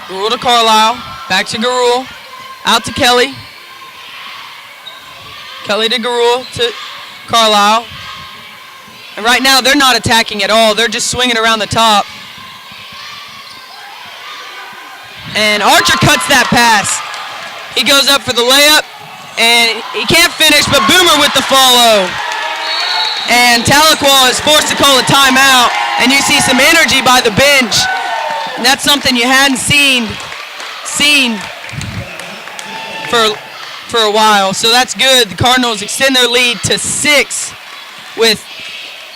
Garul to Carlisle. Back to Garul. Out to Kelly. Kelly to Garul to Carlisle. And right now they're not attacking at all. They're just swinging around the top. And Archer cuts that pass. He goes up for the layup. And he can't finish, but Boomer with the follow. And Tahlequah is forced to call a timeout. And you see some energy by the bench. And that's something you hadn't seen for a while. So that's good. The Cardinals extend their lead to 6 with,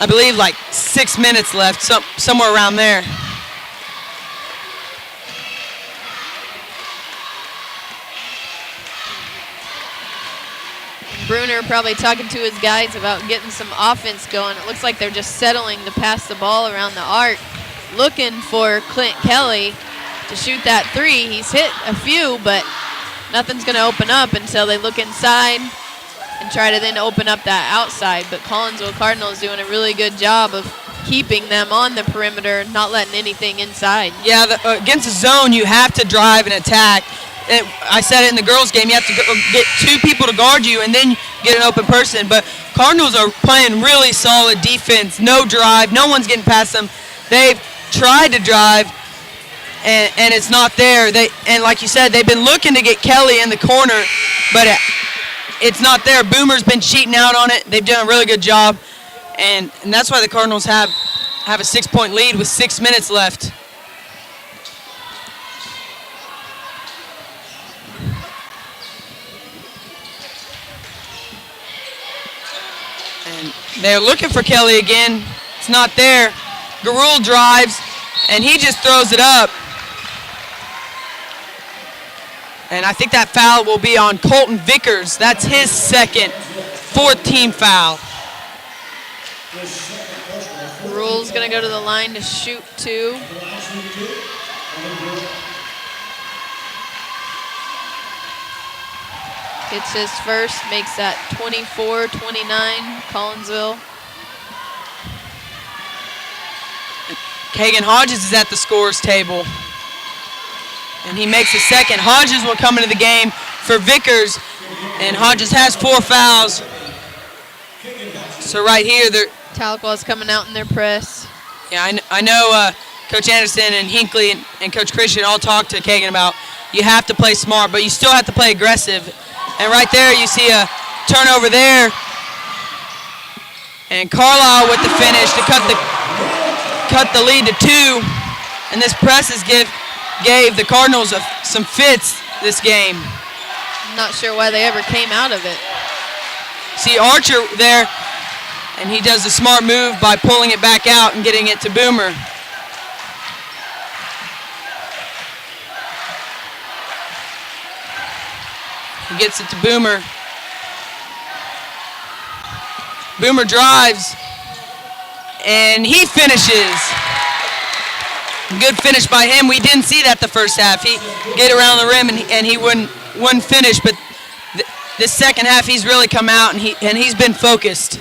I believe, like 6 minutes left, somewhere around there. Bruner probably talking to his guys about getting some offense going. It looks like they're just settling to pass the ball around the arc, looking for Clint Kelly to shoot that 3. He's hit a few, but nothing's going to open up until they look inside and try to then open up that outside. But Collinsville Cardinals doing a really good job of keeping them on the perimeter, not letting anything inside. Yeah, against the zone, you have to drive and attack. I said it in the girls' game, you have to get 2 people to guard you and then get an open person. But Cardinals are playing really solid defense, no drive, no one's getting past them. They've tried to drive, and it's not there. And like you said, they've been looking to get Kelly in the corner, but it's not there. Boomer's been cheating out on it. They've done a really good job, and that's why the Cardinals have a 6-point lead with 6 minutes left. And they're looking for Kelly again. It's not there. Garul drives, and he just throws it up. And I think that foul will be on Colton Vickers. That's his second, 4th team foul. Rule's going to go to the line to shoot 2. Gets his first, makes that 24-29, Collinsville. Kagan Hodges is at the scorer's table. And he makes a second. Hodges will come into the game for Vickers. And Hodges has 4 fouls. So right here, Tahlequah's coming out in their press. Yeah, I know Coach Anderson and Hinckley and Coach Christian all talked to Kagan about you have to play smart, but you still have to play aggressive. And right there, you see a turnover there. And Carlisle with the finish to cut the lead to 2. And this press gave the Cardinals some fits this game. I'm not sure why they ever came out of it. See Archer there, And he does the smart move by pulling it back out and getting it to Boomer. He gets it to Boomer. Boomer drives, and he finishes. Good finish by him. We didn't see that the first half. He get around the rim and he wouldn't finish, but this second half he's really come out and he's been focused.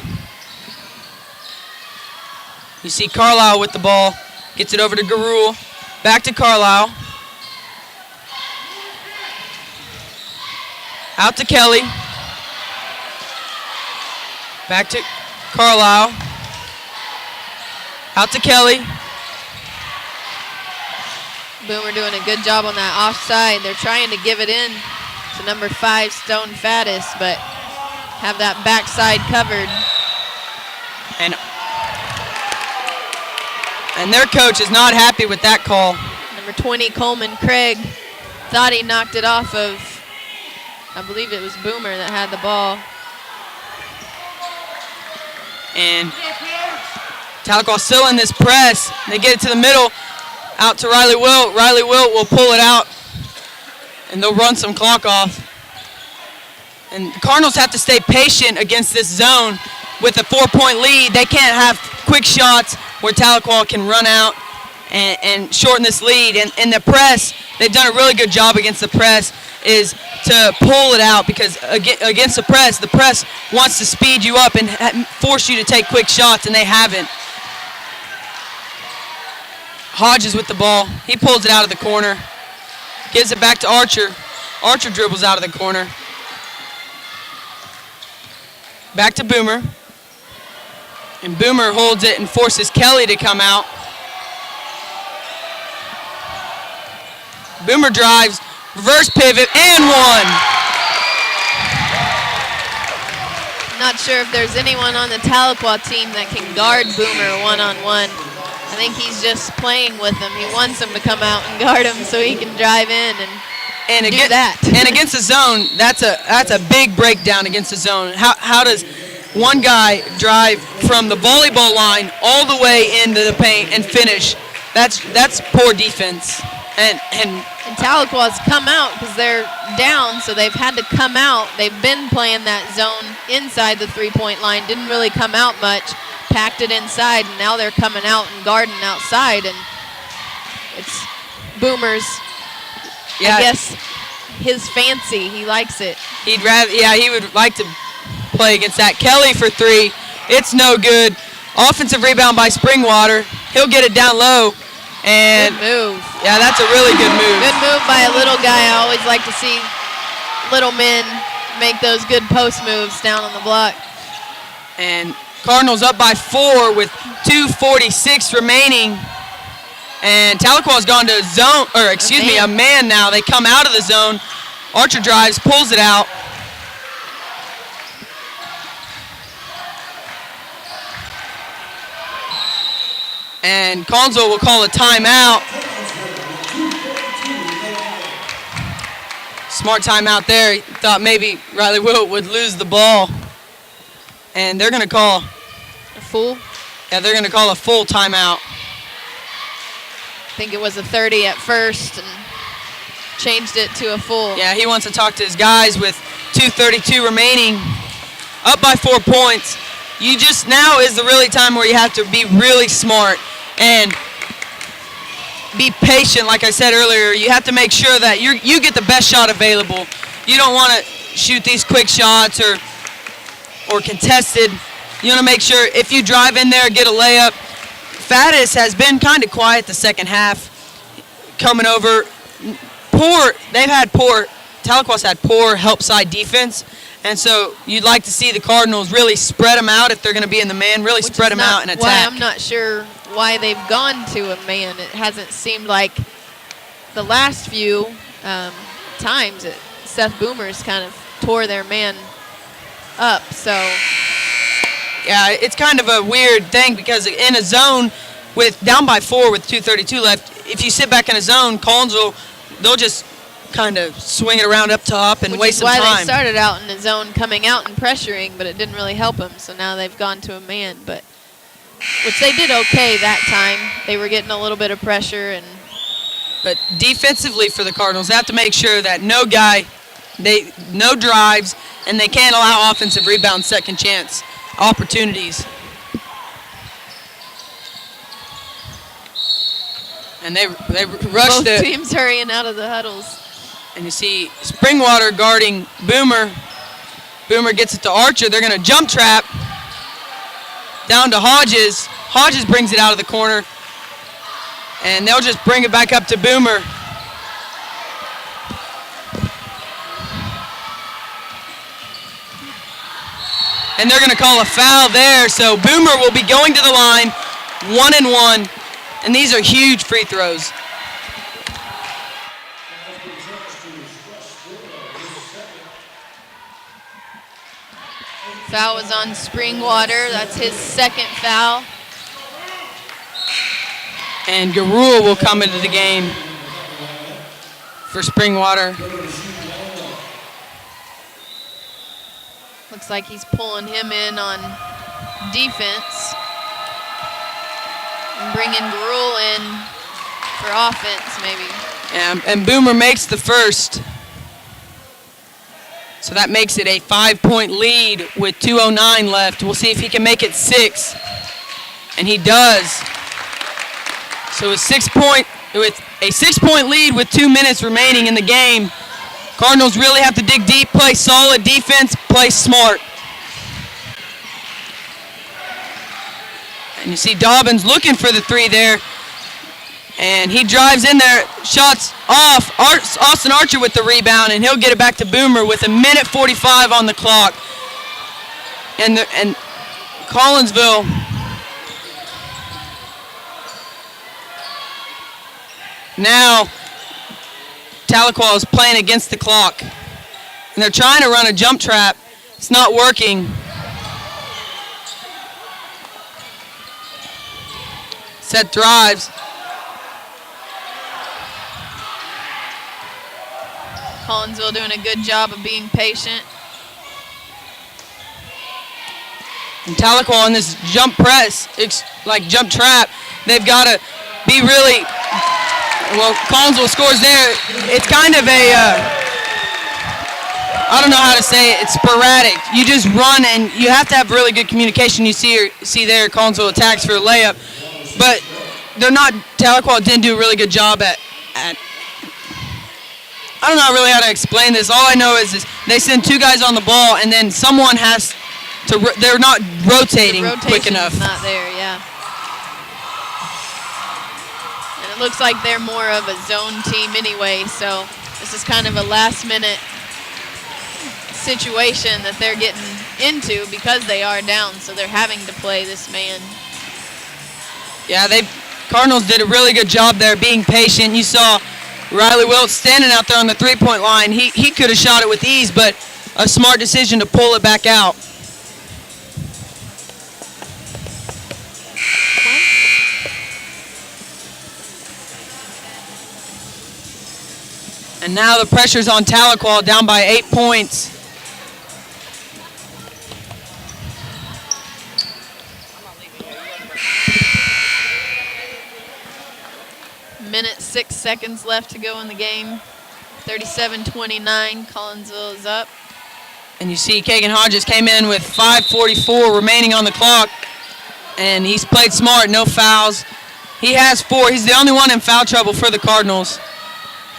You see Carlisle with the ball, gets it over to Garul, back to Carlisle. Out to Kelly. Back to Carlisle. Out to Kelly. Boomer doing a good job on that offside. They're trying to give it in to number 5, Stone Faddis, but have that backside covered. And their coach is not happy with that call. Number 20, Coleman Craig, thought he knocked it off of, I believe it was Boomer that had the ball. And Tahlequah still in this press. They get it to the middle, out to Riley Wilt. Riley Wilt will pull it out, and they'll run some clock off. And the Cardinals have to stay patient against this zone with a 4-point lead. They can't have quick shots where Tahlequah can run out and shorten this lead. And the press, they've done a really good job against the press, is to pull it out, because against the press wants to speed you up and force you to take quick shots, and they haven't. Hodges with the ball. He pulls it out of the corner. Gives it back to Archer. Archer dribbles out of the corner. Back to Boomer. And Boomer holds it and forces Kelly to come out. Boomer drives, reverse pivot, and one. Not sure if there's anyone on the Tahlequah team that can guard Boomer one-on-one. I think he's just playing with him. He wants him to come out and guard him so he can drive in and do that. And against the zone, that's a big breakdown against the zone. How does one guy drive from the volleyball line all the way into the paint and finish? That's poor defense. And Tahlequah's come out because they're down, so they've had to come out. They've been playing that zone inside the three-point line, didn't really come out much, packed it inside, and now they're coming out and guarding outside, and it's Boomer's, I guess, his fancy. He likes it. He would like to play against that. Kelly for three. It's no good. Offensive rebound by Springwater. He'll get it down low. And good move. Yeah, that's a really good move. Good move by a little guy. I always like to see little men make those good post moves down on the block. And Cardinals up by 4 with 2:46 remaining. And Tahlequah's gone to zone, or excuse me, a man now. They come out of the zone. Archer drives, pulls it out. And Conzo will call a timeout. Smart timeout there. He thought maybe Riley Wilt would lose the ball. And they're going to call a full? Yeah, they're going to call a full timeout. I think it was a 30 at first and changed it to a full. Yeah, he wants to talk to his guys with 2:32 remaining. Up by 4 points. Now is the really time where you have to be really smart and be patient. Like I said earlier, you have to make sure that you get the best shot available. You don't want to shoot these quick shots or contested. You want to make sure if you drive in there, get a layup. Faddis has been kind of quiet the second half, coming over. Tahlequah's had poor help side defense. And so you'd like to see the Cardinals really spread them out if they're going to be in the man, really spread them out and attack. Why I'm not sure why they've gone to a man. It hasn't seemed like the last few times that Seth Boomer's kind of tore their man up. So yeah, it's kind of a weird thing because in a zone with down by 4 with 2:32 left, if you sit back in a zone, Collinsville, they'll just kind of swing it around up top and Which waste is some why time. they started out in the zone, coming out and pressuring, but it didn't really help them. So now they've gone to a man, but which they did okay that time. They were getting a little bit of pressure, and But defensively for the Cardinals, they have to make sure that no drives, and they can't allow offensive rebounds, second chance opportunities. And they rush both the. teams hurrying out of the huddles. And you see Springwater guarding Boomer. Boomer gets it to Archer. They're going to jump trap down to Hodges. Hodges brings it out of the corner. And they'll just bring it back up to Boomer. And they're going to call a foul there. So Boomer will be going to the line, 1-and-1. And these are huge free throws. Foul was on Springwater. That's his second foul. And Garul will come into the game for Springwater. Looks like he's pulling him in on defense and bringing Garul in for offense, maybe. And Boomer makes the first. So that makes it a 5-point lead with 2:09 left. We'll see if he can make it 6. And he does. So with a 6-point lead with 2 minutes remaining in the game, Cardinals really have to dig deep, play solid defense, play smart. And you see Dobbins looking for the 3 there. And he drives in there, shots off. Austin Archer with the rebound, and he'll get it back to Boomer with 1:45 on the clock. And Collinsville now, Tahlequah is playing against the clock. And they're trying to run a jump trap. It's not working. Set drives. Collinsville doing a good job of being patient. And Tahlequah on this jump press, jump trap, they've got to be really, well, Collinsville scores there. It's kind of I don't know how to say it, it's sporadic. You just run and you have to have really good communication. You see there, Collinsville attacks for a layup. But Tahlequah didn't do a really good job at I don't know really how to explain this. All I know is they send 2 guys on the ball, and then someone has to. They're not rotating quick enough. Not there, yeah. And it looks like they're more of a zone team anyway. So this is kind of a last-minute situation that they're getting into because they are down. So they're having to play this man. Yeah, Cardinals did a really good job there, being patient. You saw Riley Wilt standing out there on the 3-point line. He could have shot it with ease, but a smart decision to pull it back out. And now the pressure's on Tahlequah, down by 8 points. Minute 6 seconds left to go in the game. 37-29, Collinsville is up. And you see Kagan Hodges came in with 5:44 remaining on the clock. And he's played smart, no fouls. He has 4. He's the only one in foul trouble for the Cardinals.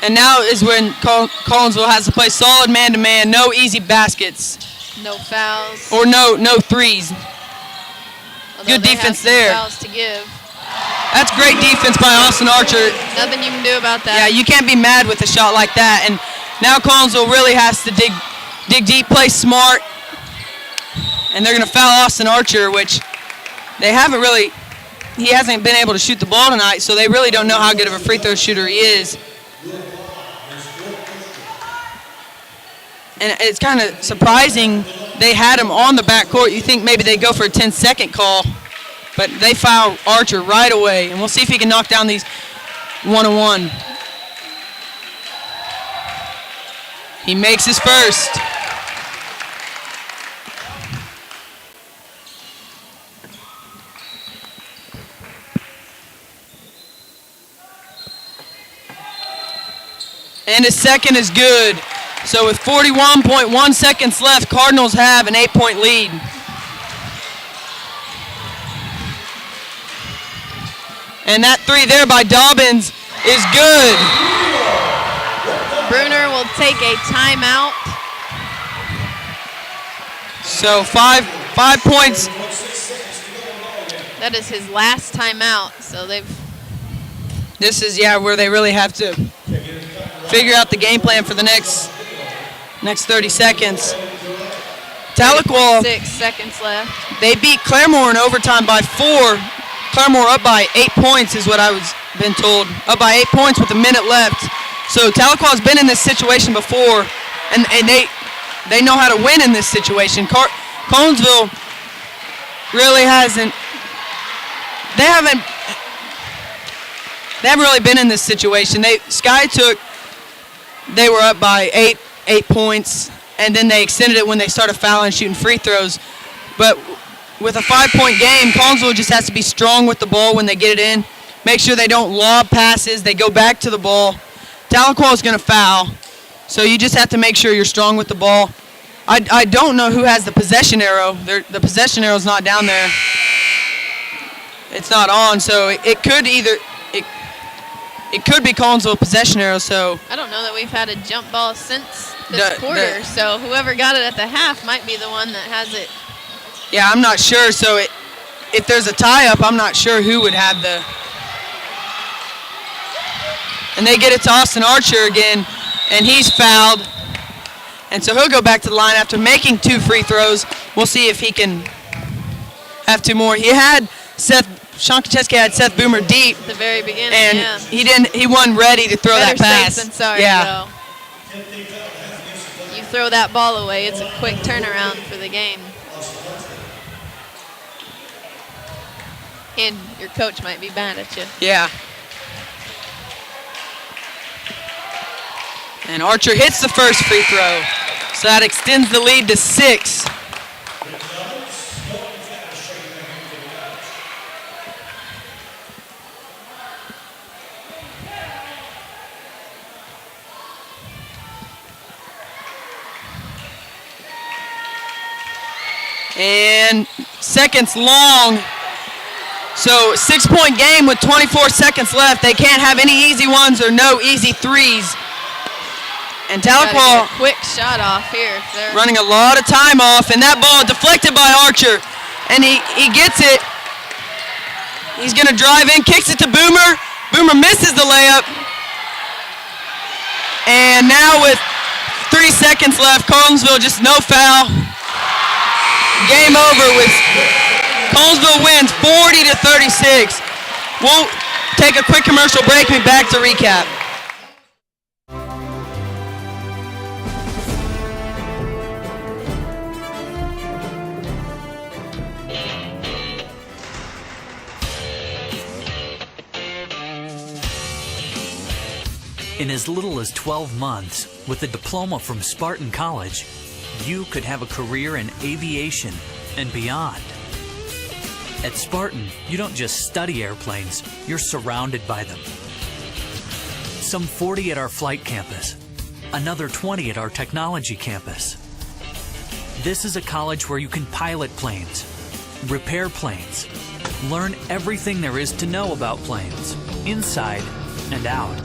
And now is when Collinsville has to play solid man-to-man, no easy baskets. No fouls. Or no threes. Although Good they defense have some there. fouls to give. That's great defense by Austin Archer. Nothing you can do about that. Yeah, you can't be mad with a shot like that. And now Collinsville really has to dig deep, play smart. And they're going to foul Austin Archer, which they haven't really, he hasn't been able to shoot the ball tonight, so they really don't know how good of a free throw shooter he is. And it's kind of surprising they had him on the backcourt. You think maybe they'd go for a 10-second call, but they foul Archer right away. And we'll see if he can knock down these 1-on-1. He makes his first. And his second is good. So with 41.1 seconds left, Cardinals have an 8-point lead. And that three there by Dobbins is good. Bruner will take a timeout. So five points. That is his last timeout. So This is, where they really have to figure out the game plan for the next 30 seconds. Tahlequah, 6 seconds left. they beat Claremore in overtime by 4. Claremore up by 8 points is what I was been told. Up by 8 points with a minute left. So Tahlequah's been in this situation before, and they know how to win in this situation. Collinsville really hasn't. They haven't really been in this situation. They were up by 8 points, and then they extended it when they started fouling and shooting free throws. But with a 5-point game, Collinsville just has to be strong with the ball when they get it in. Make sure they don't lob passes. They go back to the ball. Tahlequah is going to foul, so you just have to make sure you're strong with the ball. I don't know who has the possession arrow. The possession arrow is not down there. It's not on, so it could be Collinsville possession arrow. So I don't know that we've had a jump ball since this quarter, so whoever got it at the half might be the one that has it. Yeah, I'm not sure. So if there's a tie-up, I'm not sure who would have the. And they get it to Austin Archer again, and he's fouled. And so he'll go back to the line after making 2 free throws. We'll see if he can have 2 more. Sean Kacheski had Seth Boomer deep. At the very beginning, and he wasn't ready to throw Better that pass. safe than sorry, yeah. though. You throw that ball away, it's a quick turnaround for the game. And your coach might be mad at you. Yeah. And Archer hits the first free throw. So that extends the lead to 6. And seconds long. So 6-point game with 24 seconds left. They can't have any easy ones or no easy threes. And Tahlequah quick shot off here. Running a lot of time off, and that ball deflected by Archer. And he gets it. He's going to drive in, kicks it to Boomer. Boomer misses the layup. And now with 3 seconds left, Collinsville just no foul. Game over with Collinsville wins 40-36. We'll take a quick commercial break and be back to recap. In as little as 12 months, with a diploma from Spartan College, you could have a career in aviation and beyond. At Spartan, you don't just study airplanes, you're surrounded by them. Some 40 at our flight campus, another 20 at our technology campus. This is a college where you can pilot planes, repair planes, learn everything there is to know about planes, inside and out.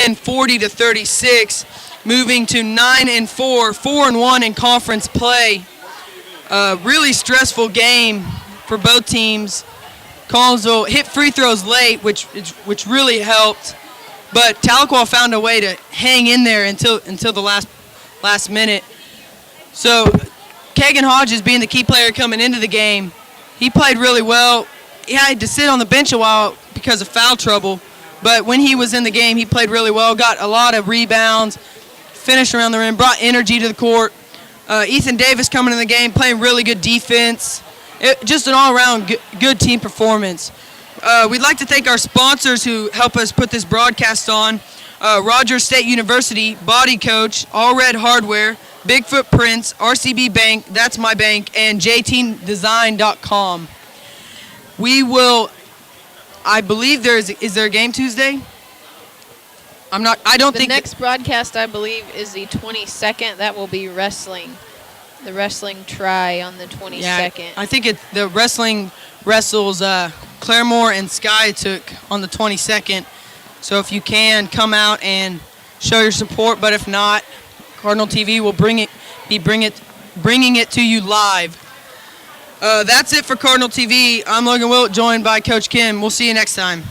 And 40-36, moving to 9-4, 4-1 in conference play. Really stressful game for both teams. Collinsville hit free throws late, which really helped, but Tahlequah found a way to hang in there until the last minute. So Kagan Hodges being the key player coming into the game, he played really well. He had to sit on the bench a while because of foul trouble, but when he was in the game, he played really well, got a lot of rebounds, finished around the rim, brought energy to the court. Ethan Davis coming in the game, playing really good defense. Just an all-around good team performance. We'd like to thank our sponsors who help us put this broadcast on. Rogers State University, Body Coach, All Red Hardware, Bigfoot Prints, RCB Bank, That's My Bank, and jtdesign.com. We will, I believe is there a game Tuesday? The next broadcast, I believe, is the 22nd. That will be wrestling. The wrestling try on the 22nd. Yeah, I think the wrestling wrestles Claremore and Sky took on the 22nd. So if you can, come out and show your support. But if not, Cardinal TV will bringing it to you live. That's it for Cardinal TV. I'm Logan Willett, joined by Coach Kim. We'll see you next time.